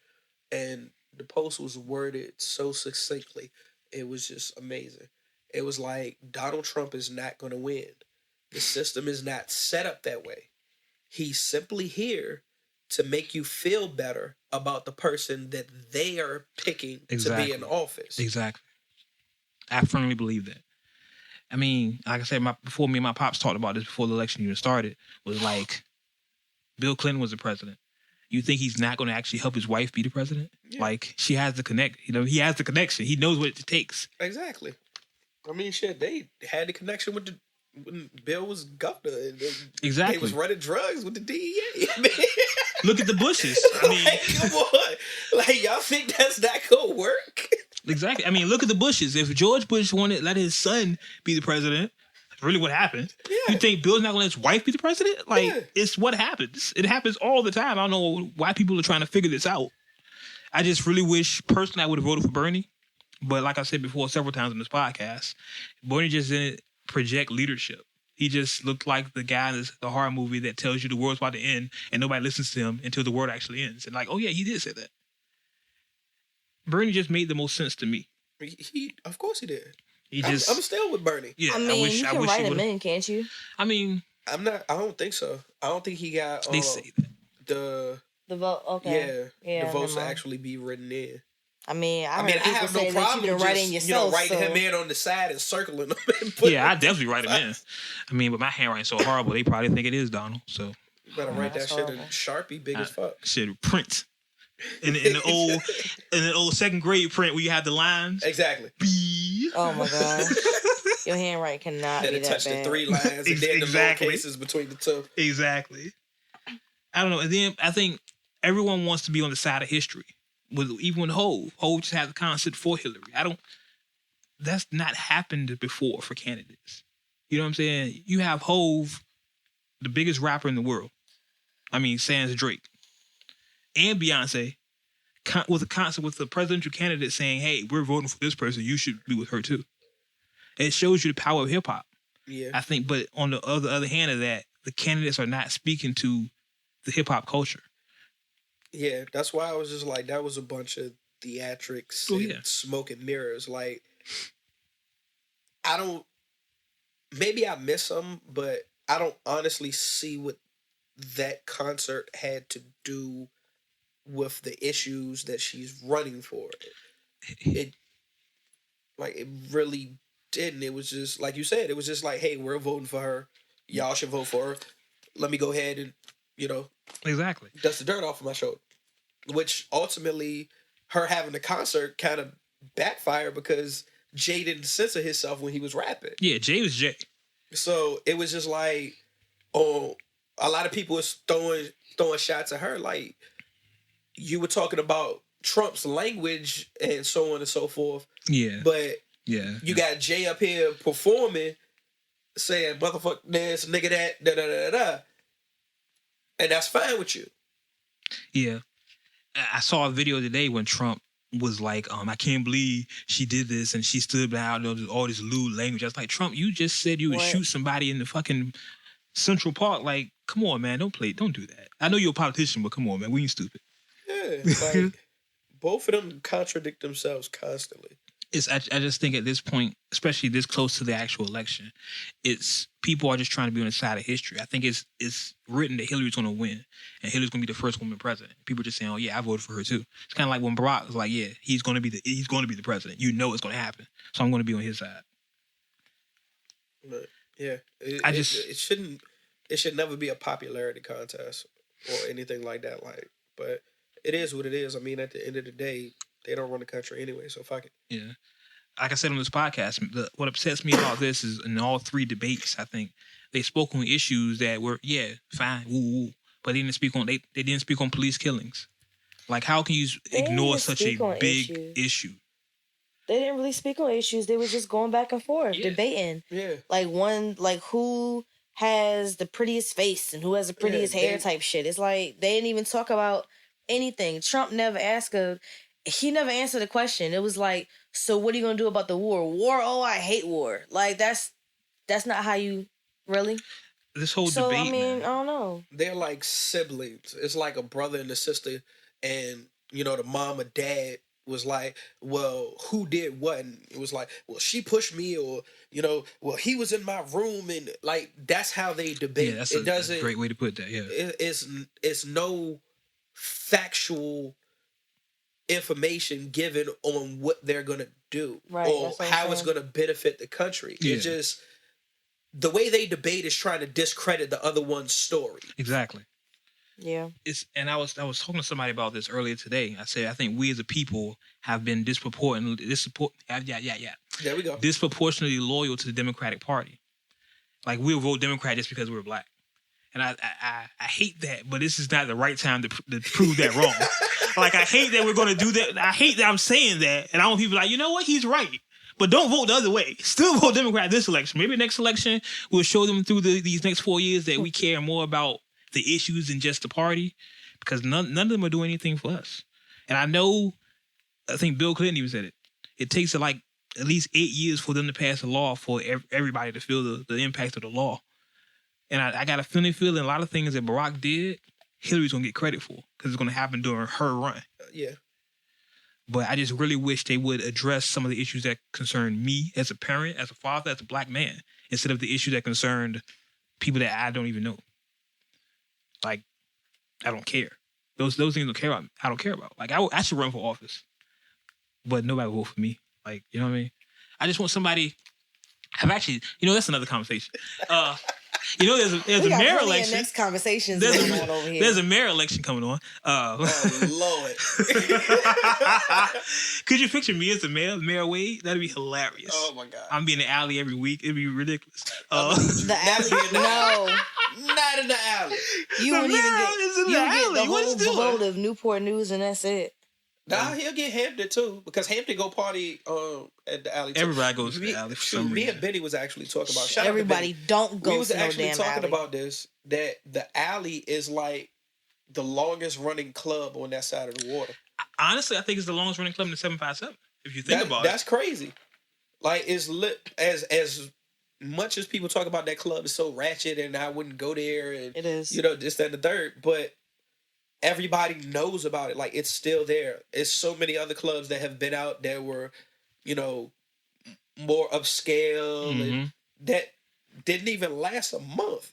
And the post was worded so succinctly. It was just amazing. It was like, Donald Trump is not going to win. The system is not set up that way. He's simply here to make you feel better about the person that they are picking to be in office. Exactly. I firmly believe that. I mean, like I said, before me and my pops talked about this before the election even started, was like, Bill Clinton was the president. You think he's not going to actually help his wife be the president? Yeah. Like, she has the connect. You know, he has the connection. He knows what it takes. Exactly. I mean, shit, they had the connection when Bill was governor. Exactly. He was running drugs with the DEA. Look at the Bushes. I mean, like, come on. Like, y'all think that's not going to work? Exactly. I mean, look at the Bushes. If George Bush wanted to let his son be the president, that's really what happened. Yeah. You think Bill's not going to let his wife be the president? Like, It's what happens. It happens all the time. I don't know why people are trying to figure this out. I just really wish, personally, I would have voted for Bernie. But like I said before several times in this podcast, Bernie just didn't project leadership. He just looked like the guy in the horror movie that tells you the world's about to end and nobody listens to him until the world actually ends. And like, oh yeah, he did say that. Bernie just made the most sense to me. Of course he did. I'm still with Bernie. Yeah, I mean, you can write him in, can't you? I mean, I don't think so. I don't think he got. They say that the vote. Okay. Yeah. The votes to actually be written in. I mean, I have no problem writing him in on the side and circling him. Yeah, I definitely write him in. I mean, but my handwriting's so horrible, they probably think it is Donald. So you better write that shit in Sharpie, big as fuck. Shit, print. In the old second grade print where you have the lines. Exactly. B. Oh my god. Your handwriting cannot be that touch bad. The 3 lines and then the little places between the two. Exactly. I don't know. And then I think everyone wants to be on the side of history. Even with Hove just had the concept for Hillary. That's not happened before for candidates. You know what I'm saying? You have Hove, the biggest rapper in the world. I mean, sans Drake. And Beyonce, with a concept with the presidential candidate saying, hey, we're voting for this person, you should be with her too. It shows you the power of hip hop. Yeah. I think, but on the other hand of that, the candidates are not speaking to the hip hop culture. Yeah, that's why I was just like, that was a bunch of theatrics and smoke and mirrors. Like, maybe I miss them, but I don't honestly see what that concert had to do with the issues that she's running for. It really didn't. It was just, like you said, it was just like, hey, we're voting for her. Y'all should vote for her. Let me go ahead and, exactly, dust the dirt off of my shoulder. Which ultimately, her having the concert kind of backfired because Jay didn't censor himself when he was rapping. Yeah, Jay was Jay. So it was just like, a lot of people was throwing shots at her. Like, you were talking about Trump's language and so on and so forth. Yeah. But you got Jay up here performing, saying motherfucker this, nigga that, da da da da. And that's fine with you. Yeah. I saw a video today when Trump was like, I can't believe she did this and she stood out, all this lewd language. I was like, Trump, you just said you would shoot somebody in the fucking Central Park. Like, come on, man, don't do that. I know you're a politician, but come on, man, we ain't stupid. Yeah, like both of them contradict themselves constantly. I just think at this point, especially this close to the actual election, it's people are just trying to be on the side of history. I think it's written that Hillary's going to win and Hillary's going to be the first woman president. People are just saying, "Oh yeah, I voted for her too." It's kind of like when Barack was like, "Yeah, he's going to be the president." You know it's going to happen, so I'm going to be on his side. But yeah, it should never be a popularity contest or anything like that. Like, but it is what it is. I mean, at the end of the day, they don't run the country anyway, so fuck it. Yeah. Like I said on this podcast, what upsets me about this is in all three debates, I think they spoke on issues that were, fine, woo, but they didn't speak on police killings. Like, how can you ignore such a big issue? They didn't really speak on issues. They were just going back and forth, debating. Yeah. Like who has the prettiest face and who has the prettiest hair type shit. It's like they didn't even talk about anything. Trump never answered the question. It was like, so what are you gonna do about the war? War? Oh, I hate war. Like that's not how you really. This whole debate. I mean, I don't know. They're like siblings. It's like a brother and a sister, and the mom or dad was like, well, who did what? And it was like, well, she pushed me, or well, he was in my room, and like that's how they debate. Yeah, that's a great way to put that. Yeah, it's no factual information given on what they're gonna do, right, or how it's gonna benefit the country. It's just the way they debate is trying to discredit the other one's story. Exactly. Yeah. And I was talking to somebody about this earlier today. I said I think we as a people have been disproportionately There we go. disproportionately loyal to the Democratic Party. Like we'll vote Democrat just because we're black. And I hate that, but this is not the right time to prove that wrong. Like, I hate that we're going to do that. I hate that I'm saying that. And I want people like, you know what? He's right. But don't vote the other way. Still vote Democrat this election. Maybe next election, we'll show them through these next 4 years that we care more about the issues than just the party. Because none of them are doing anything for us. And I think Bill Clinton even said it. It takes like at least 8 years for them to pass a law for everybody to feel the impact of the law. And I got a feeling a lot of things that Barack did, Hillary's going to get credit for because it's going to happen during her run. Yeah. But I just really wish they would address some of the issues that concern me as a parent, as a father, as a black man, instead of the issues that concerned people that I don't even know. Like, I don't care. Those things I don't care about. Like, I should run for office, but nobody will vote for me. Like, you know what I mean? I just want somebody. That's another conversation. There's a mayor election. Next conversations going on over here. There's a mayor election coming on. Oh Lord! Could you picture me as the Mayor Wade? That'd be hilarious. Oh my God! I'm being in the alley every week. It'd be ridiculous. The alley? No, not in the alley. You wouldn't even get the whole vote of Newport News, and that's it. Nah, he'll get Hampton too, because Hampton go party at the alley too. Everybody goes to the alley for some reason. Me and Benny was actually talking about. Everybody don't go to no damn alley. We was actually talking about this, that the alley is like the longest running club on that side of the water. Honestly, I think it's the longest running club in the 757. If you think about it, that's crazy. Like, it's lit as much as people talk about that club is so ratchet, and I wouldn't go there, and it is, this, that, and the third, but everybody knows about it. Like, it's still there. It's so many other clubs that have been out that were, more upscale and that didn't even last a month.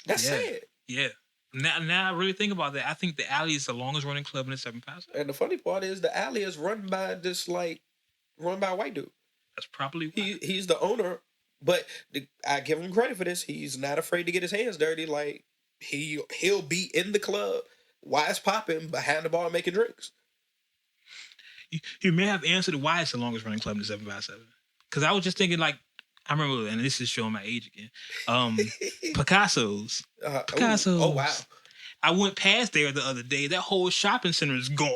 That's sad. Yeah. Now I really think about that. I think the alley is the longest running club in the 757. And the funny part is the alley is run by a white dude. That's probably why. He's the owner, but I give him credit for this. He's not afraid to get his hands dirty. Like, he'll be in the club while it's popping behind the bar making drinks. You may have answered why it's the longest running club in the 757. Because I was just thinking, like, I remember, and this is showing my age again, Picasso's. Oh, wow. I went past there the other day. That whole shopping center is gone.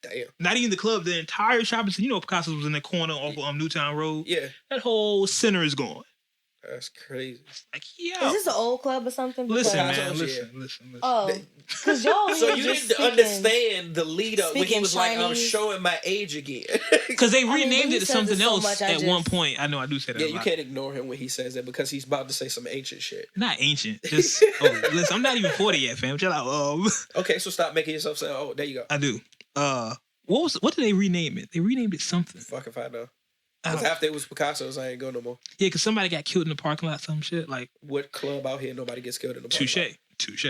Damn. Not even the club, the entire shopping center. Picasso's was in the corner off of Newtown Road. Yeah. That whole center is gone. That's crazy. Like, yo. Is this an old club or something? Listen, Because- man. Because- Listen. Oh, because y'all. So here you just didn't understand the lead up when he speaking was like, "I'm Chinese. showing my age again." Because they I mean, renamed when he it to says something it so else much, I at one just- point. I know I do say that. Yeah, a you lot. can't ignore him when he says that because he's about to say some ancient shit. Not ancient. Just listen. I'm not even 40 yet, fam. Chill out. Okay, so stop making yourself say, "Oh, there you go." I do. What did they rename it? They renamed it something. Fuck if I know. I Because don't- after it was Picasso's, I ain't go no more. Yeah, because somebody got killed in the parking lot. Some shit like What club out here nobody gets killed in the parking lot? touche.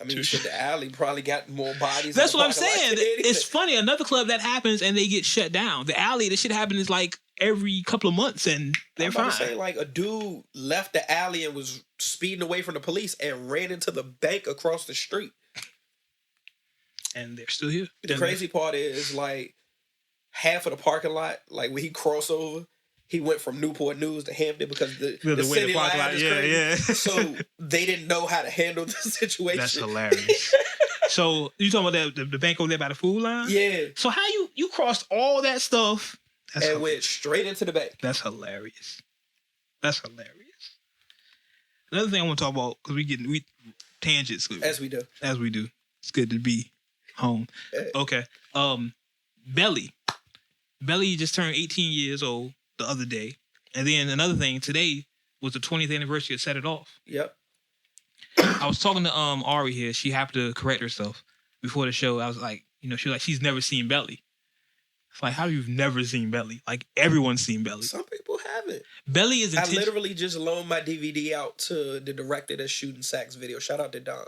I mean, shit, the alley probably got more bodies. That's in what I'm the parking lot saying. than It's anything. funny. Another club that happens and they get shut down. The alley, this shit happens like every couple of months and they're I'm about fine. to say, like, a dude left the alley and was speeding away from the police and ran into the bank across the street. And they're still here. The crazy part is, like, half of the parking lot, like, when he crossed over, he went from Newport News to Hampton because the way city the parking line lot, is yeah, crazy. yeah. So they didn't know how to handle the situation. That's hilarious. So you talking about the bank over there by the food line? Yeah. So how you crossed all that stuff And went straight into the bank. That's hilarious. That's hilarious. Another thing I want to talk about, because we tangents. As we do. As we do. It's good to be home. Okay. Belly. Belly just turned 18 years old the other day. And then another thing, today was the 20th anniversary of Set It Off. Yep. I was talking to Ari here. She happened to correct herself before the show. I was like, she's never seen Belly. It's like, how you've never seen Belly? Like, everyone's seen Belly. Some people haven't. Belly is I literally just loaned my DVD out to the director that's shooting Sack's video. Shout out to Don.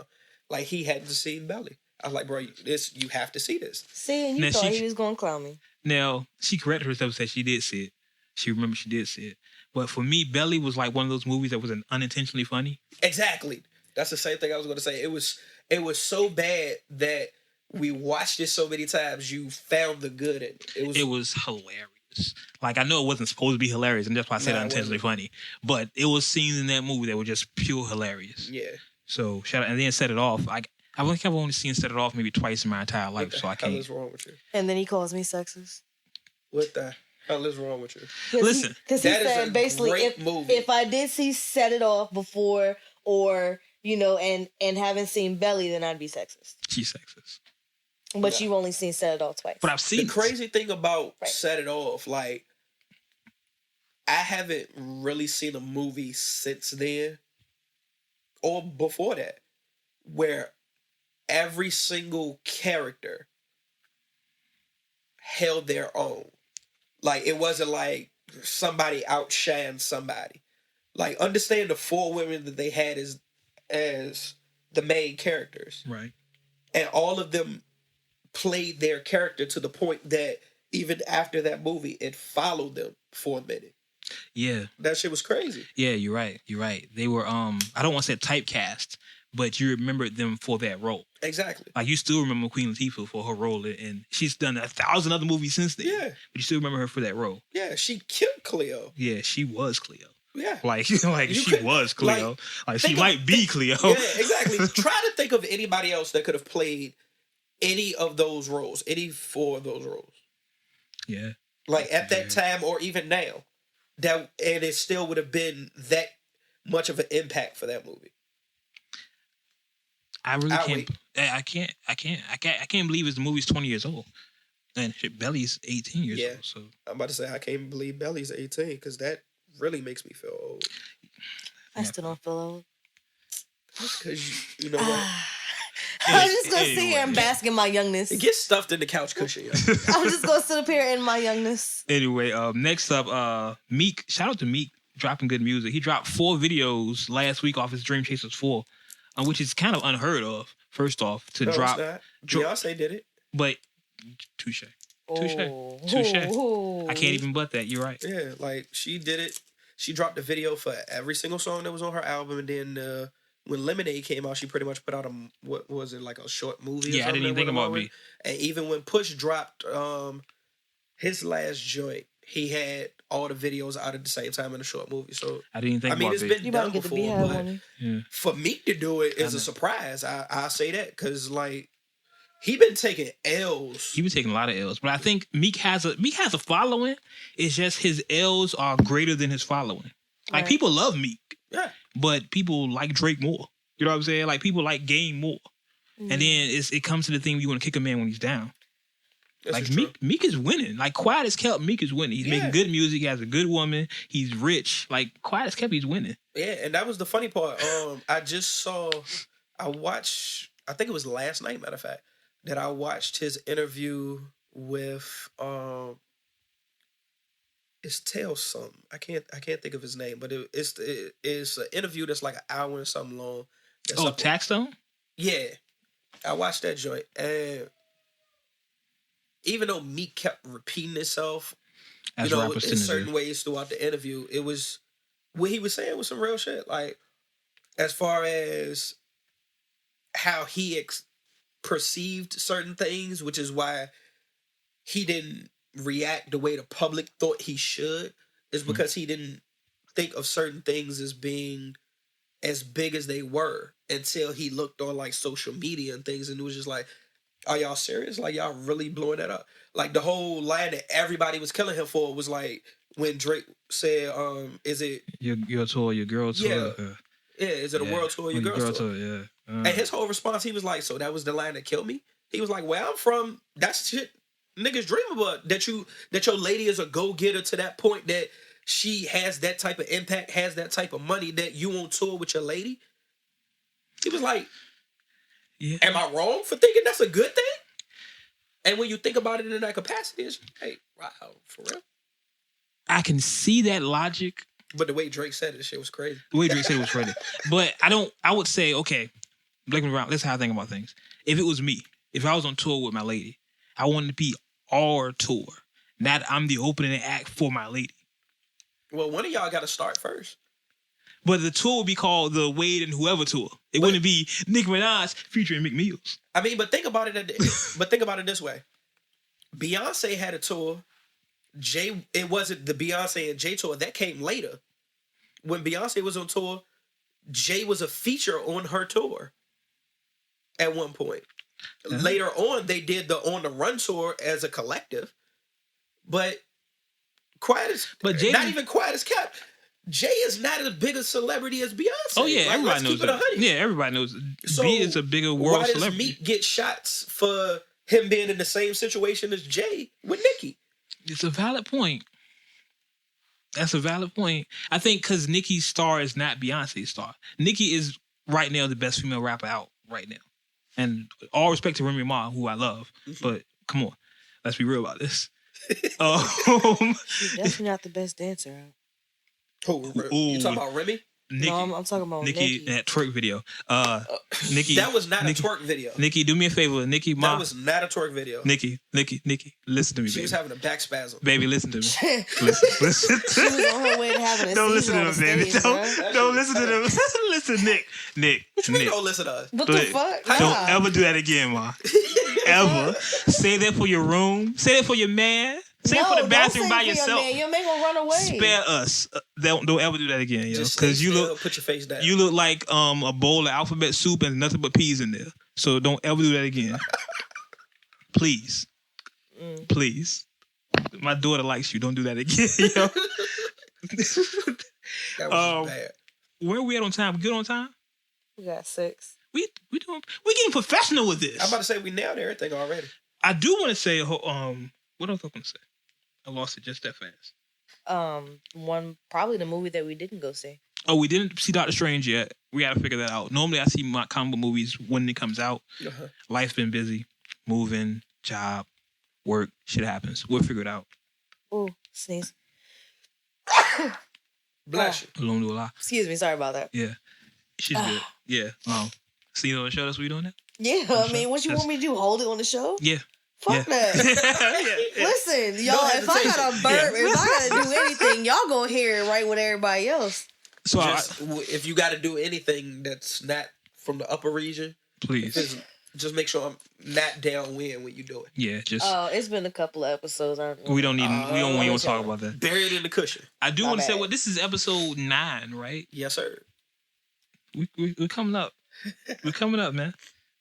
Like, he hadn't seen Belly. I was like, bro, you have to see this. See, and you thought he was going to clown me. Now, she corrected herself and said she did see it. She remembered she did see it. But for me, Belly was like one of those movies that was unintentionally funny. Exactly. That's the same thing I was going to say. It was so bad that we watched it so many times, you found the good in it. It was hilarious. Like, I know it wasn't supposed to be hilarious, and that's why I said unintentionally funny. But it was scenes in that movie that were just pure hilarious. Yeah. So, shout out. And then Set It Off. I think I've only seen Set It Off maybe twice in my entire life, so I can't. What is wrong with you? And then he calls me sexist. What the hell is wrong with you? Listen. Because he said basically, if I did see Set It Off before or, and haven't seen Belly, then I'd be sexist. She's sexist. But you've only seen Set It Off twice. But I've seen the crazy thing about Set It Off, like, I haven't really seen a movie since then or before that where every single character held their own. Like, it wasn't like somebody outshined somebody. Like, understand the four women that they had as the main characters. Right. And all of them played their character to the point that even after that movie, it followed them for a minute. Yeah. That shit was crazy. Yeah, you're right. You're right. They were, I don't want to say typecast, but you remembered them for that role. Exactly. Like, you still remember Queen Latifah for her role, and she's done 1,000 other movies since then. Yeah. But you still remember her for that role. Yeah, she killed Cleo. Yeah, she was Cleo. Yeah. Like she was Cleo. Like she might be Cleo. Yeah, exactly. Try to think of anybody else that could have played any of those roles, any four of those roles. Yeah. Like, at that time or even now. And it still would have been that much of an impact for that movie. I really can't. I can't believe the movie's 20 years old, and shit, Belly's 18 years old. So I'm about to say I can't believe Belly's 18 because that really makes me feel old. I still don't feel old. Because you know what? I'm just gonna sit here and bask in my youngness. It gets stuffed in the couch cushion. I'm just gonna sit up here in my youngness. Anyway, next up, Meek. Shout out to Meek dropping good music. He dropped 4 videos last week off his Dream Chasers 4. Which is kind of unheard of, first off, to drop. Beyonce did it. But, touche. Touche. I can't even butt that. You're right. Yeah, like, she did it. She dropped a video for every single song that was on her album. And then when Lemonade came out, she pretty much put out what was it, like a short movie or something? I didn't even think about me. And even when Push dropped his last joint, he had all the videos out at the same time in a short movie. So I didn't think about it. it's been done before, but for Meek to do it is a surprise. I'll say that because, like, he been taking L's. He been taking a lot of L's, but I think Meek has a following. It's just his L's are greater than his following. Like people love Meek. Yeah. But people like Drake more. You know what I'm saying? Like people like Game more. And then it comes to the thing where you want to kick a man when he's down. Like Meek is winning. Like Quiet as Kept, Meek is winning. He's making good music. He has a good woman. He's rich. Like Quiet as Kept, he's winning. Yeah, and that was the funny part. I watched. I think it was last night, matter of fact, that I watched his interview with it's Tail something. I can't think of his name, but it's an interview that's like an hour and something long. Taxstone? Yeah, I watched that joint, and even though Meek kept repeating himself, as in certain ways throughout the interview, it was what he was saying was some real shit. Like as far as how he perceived certain things, which is why he didn't react the way the public thought he should, is because he didn't think of certain things as being as big as they were until he looked on like social media and things, and it was just like, are y'all serious? Like y'all really blowing that up? Like the whole line that everybody was killing him for was like when Drake said, is it your tour, your girl tour? Yeah, is it a world tour, your girl tour? Yeah. And his whole response, he was like, so that was the line that killed me? He was like, where I'm from, that's shit niggas dream about, that your lady is a go-getter to that point that she has that type of impact, has that type of money, that you on tour with your lady. He was like, am I wrong for thinking that's a good thing? And when you think about it in that capacity, it's hey, wow, for real. I can see that logic. But the way Drake said it, shit was crazy. The way Drake said it was crazy. But I would say, okay, looking around, that's how I think about things. If it was me, if I was on tour with my lady, I wanted to be our tour. Not I'm the opening act for my lady. Well, one of y'all got to start first. But the tour would be called the Wade and Whoever tour. It wouldn't be Nicki Minaj featuring Meek Mills. I mean, but think about it. But think about it this way: Beyonce had a tour. It wasn't the Beyonce and Jay tour that came later. When Beyonce was on tour, Jay was a feature on her tour. At one point, later on, they did the On the Run tour as a collective. But not even Quiet as Kept. Jay is not as big a celebrity as Beyonce. Oh yeah, like, everybody knows that. Yeah, everybody knows. So B is a bigger world celebrity. Why does Meek get shots for him being in the same situation as Jay with Nicki? It's a valid point. That's a valid point. I think because Nicki's star is not Beyonce's star. Nicki is right now the best female rapper out right now. And all respect to Remy Ma, who I love, but come on, let's be real about this. She's definitely not the best dancer out. You talking about Remy? Nikki, no, I'm talking about Nikki. That twerk video. Nikki, that was not a twerk video. Nikki, do me a favor. Nikki, Ma. That was not a twerk video. Nikki, listen to me, She baby. was having a back spasm. Baby, listen to me. Listen. She was on her way to having a Don't listen to them, baby. Stage, don't listen to them. Listen, Nick. What you mean don't listen to us? What the fuck? Don't ever do that again, Ma. Ever. Say that for your room. Say that for your man. Say it for the bathroom by yourself. Your man gonna run away. Spare us. Don't ever do that again, yo. Because you look. Put your face down. You look like a bowl of alphabet soup and nothing but peas in there. So don't ever do that again. Please. Please. My daughter likes you. Don't do that again, yo. That was bad. Where are we at on time? We good on time? We got 6. We getting professional with this. I'm about to say we nailed everything already. I do want to say what else I going to say? I lost it just that fast. Probably the movie that we didn't go see. Oh, we didn't see Doctor Strange yet. We got to figure that out. Normally, I see my combo movies when it comes out. Life's been busy, moving, job, work, shit happens. We'll figure it out. Oh, sneeze. Bless you. Alone do a lot. Excuse me, sorry about that. Yeah, she's good. Yeah. See you on the show. That's what we doing now. Yeah, I mean, what you want me to do? Hold it on the show? Yeah. Fuck that. Listen, y'all, if I got a burp, if I gotta do anything, y'all gonna hear it right with everybody else. So if you gotta do anything that's not from the upper region, please just make sure I'm not downwind when you do it. Yeah, just. It's been a couple of episodes. We don't want to talk about that. Bury it in the cushion. I do want to say, this is episode 9, right? Yes, sir. We're coming up. We're coming up, man.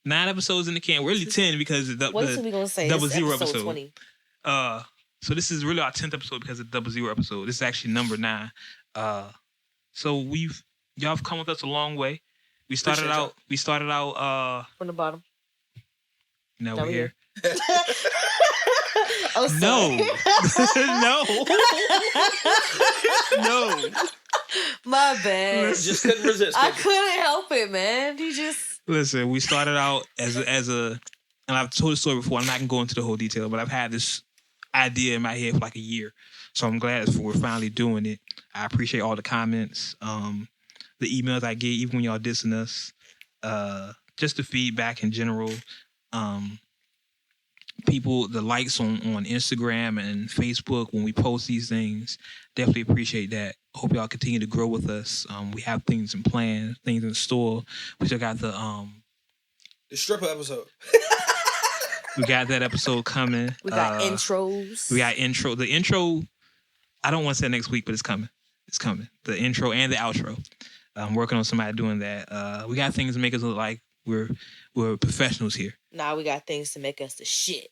9 episodes in the can. We're really 10 because of the we gonna say? Double Zero episode episode. 20. So this is really our 10th episode because of the Double Zero episode. This is actually number 9. So y'all have come with us a long way. We started out from the bottom. Now we're here. Oh, sorry. No. My bad. Just couldn't resist. I couldn't help it, man. You just Listen. We started out as a, and I've told the story before. I'm not gonna go into the whole detail, but I've had this idea in my head for like a year. So I'm glad we're finally doing it. I appreciate all the comments, the emails I get, even when y'all dissing us, just the feedback in general. People, the likes on Instagram and Facebook when we post these things, definitely appreciate that. Hope y'all continue to grow with us. We have things in plan, things in store. We still got the stripper episode. We got that episode coming. we got intros. We got intro. The intro, I don't want to say next week, but it's coming. It's coming. The intro and the outro. I'm working on somebody doing that. We got things to make us look like we're professionals here. Nah, we got things to make us the shit.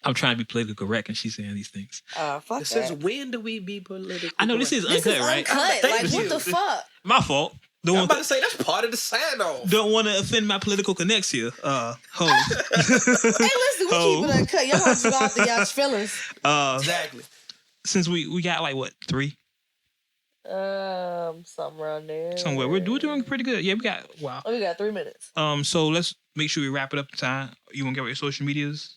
I'm trying to be politically correct, and she's saying these things. Fuck This that. is when do we be politically I know this is correct? uncut, right? Uncut. Thank Like, you. what the fuck? My fault. I'm about to say that's part of the sign off. Don't want to offend my political connects here. Hoes. Hey, listen, we keep it uncut. Y'all have to go after y'all's feelings. Exactly. Since we got like what 3 Something around there. somewhere, we're doing pretty good. Yeah, we got wow. Oh, we got 3 minutes. So let's make sure we wrap it up in time. You want to get with your social medias?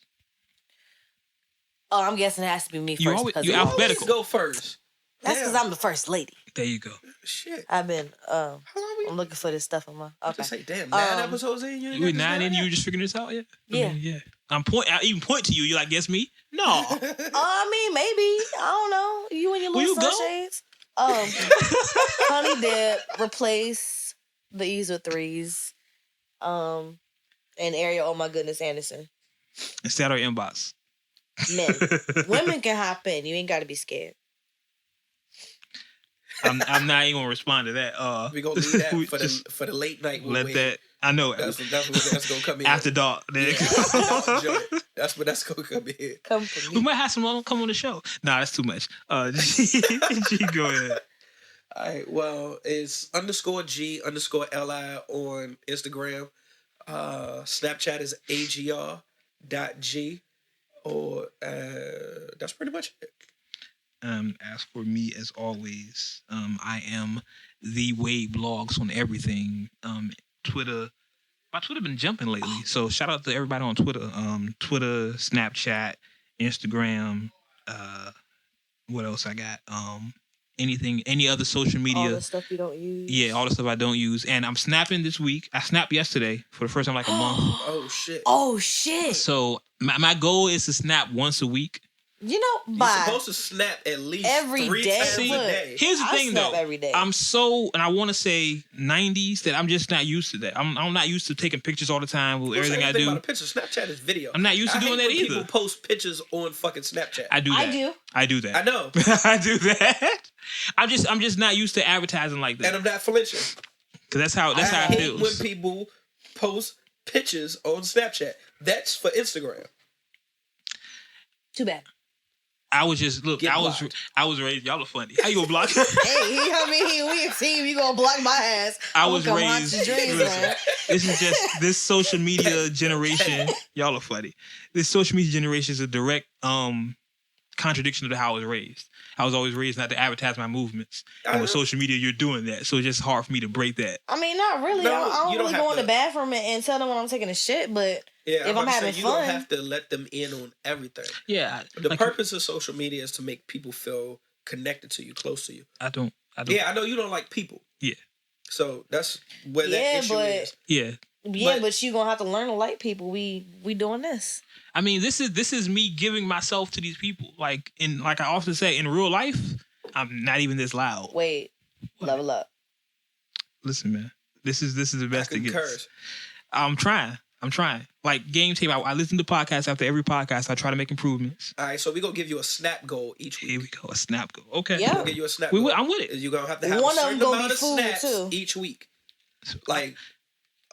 Oh, I'm guessing it has to be me first. You always- you alphabetical. Always go first. That's because I'm the first lady. There you go. Shit. I've been. How long we? I'm looking for this stuff on my. I Okay. say, damn, 9 episodes in. You ain't We got this 9 in. down You yet? just figuring this out yet? Yeah. I mean, yeah. I even point to you. You like, guess me? No. I mean, maybe. I don't know. You and your Will little you go? sunshades. Honey Dip, replace the E's with 3s. And Ariel, oh my goodness, Anderson. Instead of inbox. Men. Women can hop in. You ain't got to be scared. I'm not even gonna respond to that. We gonna leave that we for just the late night. let that. I know it. That's gonna come in After dark. Yeah, that's what that's gonna come in. Come for We me. might have someone come on the show. Nah, that's too much. G, go ahead. All right. Well, it's _G_LI on Instagram. Snapchat is AGR.G. Or that's pretty much it. As for me, as always, I am the Wade Blogs on everything. Twitter. My Twitter been jumping lately, so shout out to everybody on Twitter. Twitter, Snapchat, Instagram. What else I got? Any other social media? All the stuff you don't use. Yeah, all the stuff I don't use. And I'm snapping this week. I snapped yesterday for the first time in like a month. Oh shit. Oh shit. So my goal is to snap once a week. You know, You're bye. supposed to snap at least Every 3 day. times See, a day. Here's the I thing, snap though. every day. I'm so, and I want to say 90s that I'm just not used to that. I'm not used to taking pictures all the time with everything I do. About a picture. Snapchat is video. I'm not used to I doing hate that when either. People post pictures on fucking Snapchat. I do that. I do. that. I know. I do that. I'm just not used to advertising like And that. I'm not flinching. Because that's how I it hate feels. when people post pictures on Snapchat. That's for Instagram. Too bad. I was just Get I blocked. was raised. Y'all are funny. How you gonna block? Hey, I mean, we a team. You gonna block my ass? I I'm was gonna watch raised. your dreams, Listen, man. this is just this social media generation. Y'all are funny. This social media generation is a direct contradiction to how I was raised. I was always raised not to advertise my movements, and with social media, you're doing that. So it's just hard for me to break that. I mean, not really. No, I you don't don't really have go in to- the bathroom and tell them when I'm taking a shit, but Yeah, if I'm about to having say, fun. you don't have to let them in on everything. Yeah, The purpose of social media is to make people feel connected to you, close to you. I don't. Yeah, I know you don't like people. Yeah. So that's where that Yeah, issue but- is. Yeah. Yeah, but you gonna have to learn to like people. We doing this. I mean, this is me giving myself to these people. Like I often say, in real life, I'm not even this loud. Wait, level up. Listen, man, this is the best it concur. gets. I'm trying. Like game tape, I listen to podcasts after every podcast. I try to make improvements. All right, so we're gonna give you a snap goal each week. Here we go, a snap goal. Okay. Yeah. We'll give you a snap We goal. will- I'm with it. You're gonna have to have One a of certain them gonna amount be of food, snaps too. each week. Like,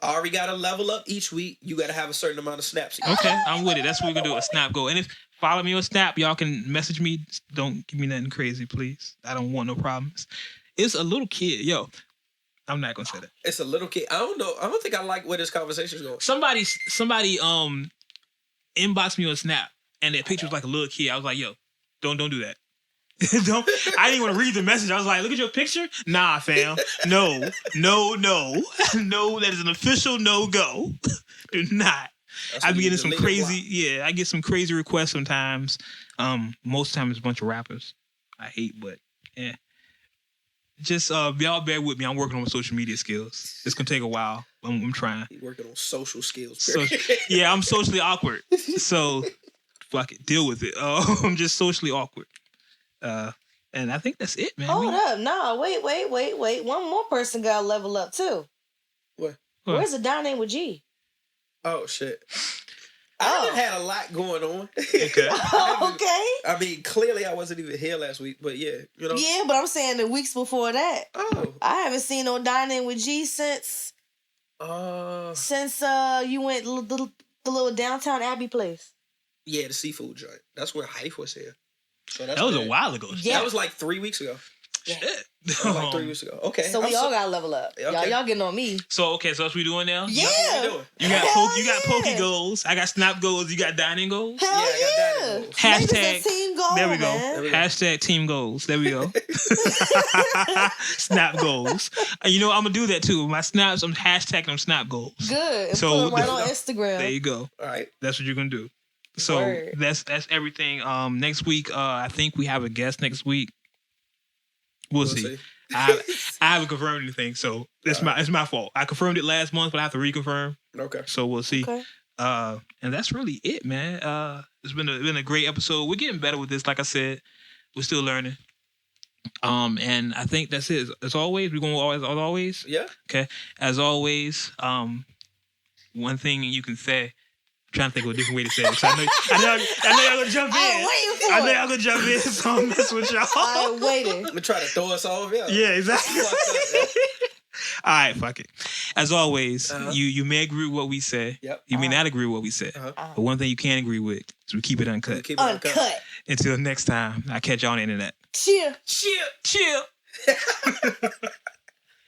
Ari got to level up each week. You got to have a certain amount of snaps. Okay, I'm with it. That's what we're gonna do. A snap goal. And if follow me on Snap, y'all can message me. Don't give me nothing crazy, please. I don't want no problems. It's a little kid. Yo, I'm not gonna say that. It's a little kid. I don't know. I don't think I like where this conversation is going. Somebody inboxed me on Snap, and that picture was like a little kid. I was like, yo, don't do that. I didn't want to read the message. I was like, look at your picture. Nah, fam. No. That is an official no-go. Do not. I be getting some crazy. Yeah, I get some crazy requests sometimes. Most times it's a bunch of rappers. I hate, but yeah. Just y'all bear with me. I'm working on my social media skills. It's gonna take a while. I'm trying. You're working on social skills. So, yeah, I'm socially awkward. So fuck it, deal with it. I'm just socially awkward. And I think that's it, man. Hold up, no, wait. One more person got to level up too. What? Where's the down name with G? Oh shit. I had a lot going on. Okay. Okay. I mean, clearly I wasn't even here last week, but yeah, you know. Yeah, but I'm saying the weeks before that. Oh. I haven't seen no dining with G since you went the little downtown Abbey place. Yeah, the seafood joint. That's where Hype was here. So that was a while ago. Yeah. That was like 3 weeks ago. Shit. That was like 3 weeks ago. Okay. So we all gotta level up. Okay. Y'all getting on me. So that's what we doing now? Yeah. You got Pokey goals. I got Snap goals. You got dining goals. Hell yeah. I got dining goals. Hashtag team goal. There we go. Man. Hashtag team goals. There we go. Snap goals. You know I'm gonna do that too. My snaps, I'm hashtagging them Snap goals. Good. And so put them right on Instagram. There you go. All right. That's what you're gonna do. So Word. that's everything. Next week, I think we have a guest next week. We'll see. I haven't confirmed anything, so it's my fault. I confirmed it last month, but I have to reconfirm. Okay. So we'll see. Okay. And that's really it, man. It's been a great episode. We're getting better with this. Like I said, we're still learning. And I think that's it. As always, we're gonna as always. Yeah. Okay. As always, one thing you can say. I'm trying to think of a different way to say it. So I know y'all gonna jump in. I know y'all gonna jump in, so I'm mess with y'all. I'm waiting. I'm gonna try to throw us off. Yeah, exactly. All right, fuck it. As always, you may agree with what we say. Yep. You may not agree with what we say. But one thing you can agree with is we keep it uncut. Uncut. Until next time, I'll catch y'all on the internet. Cheer. Cheer.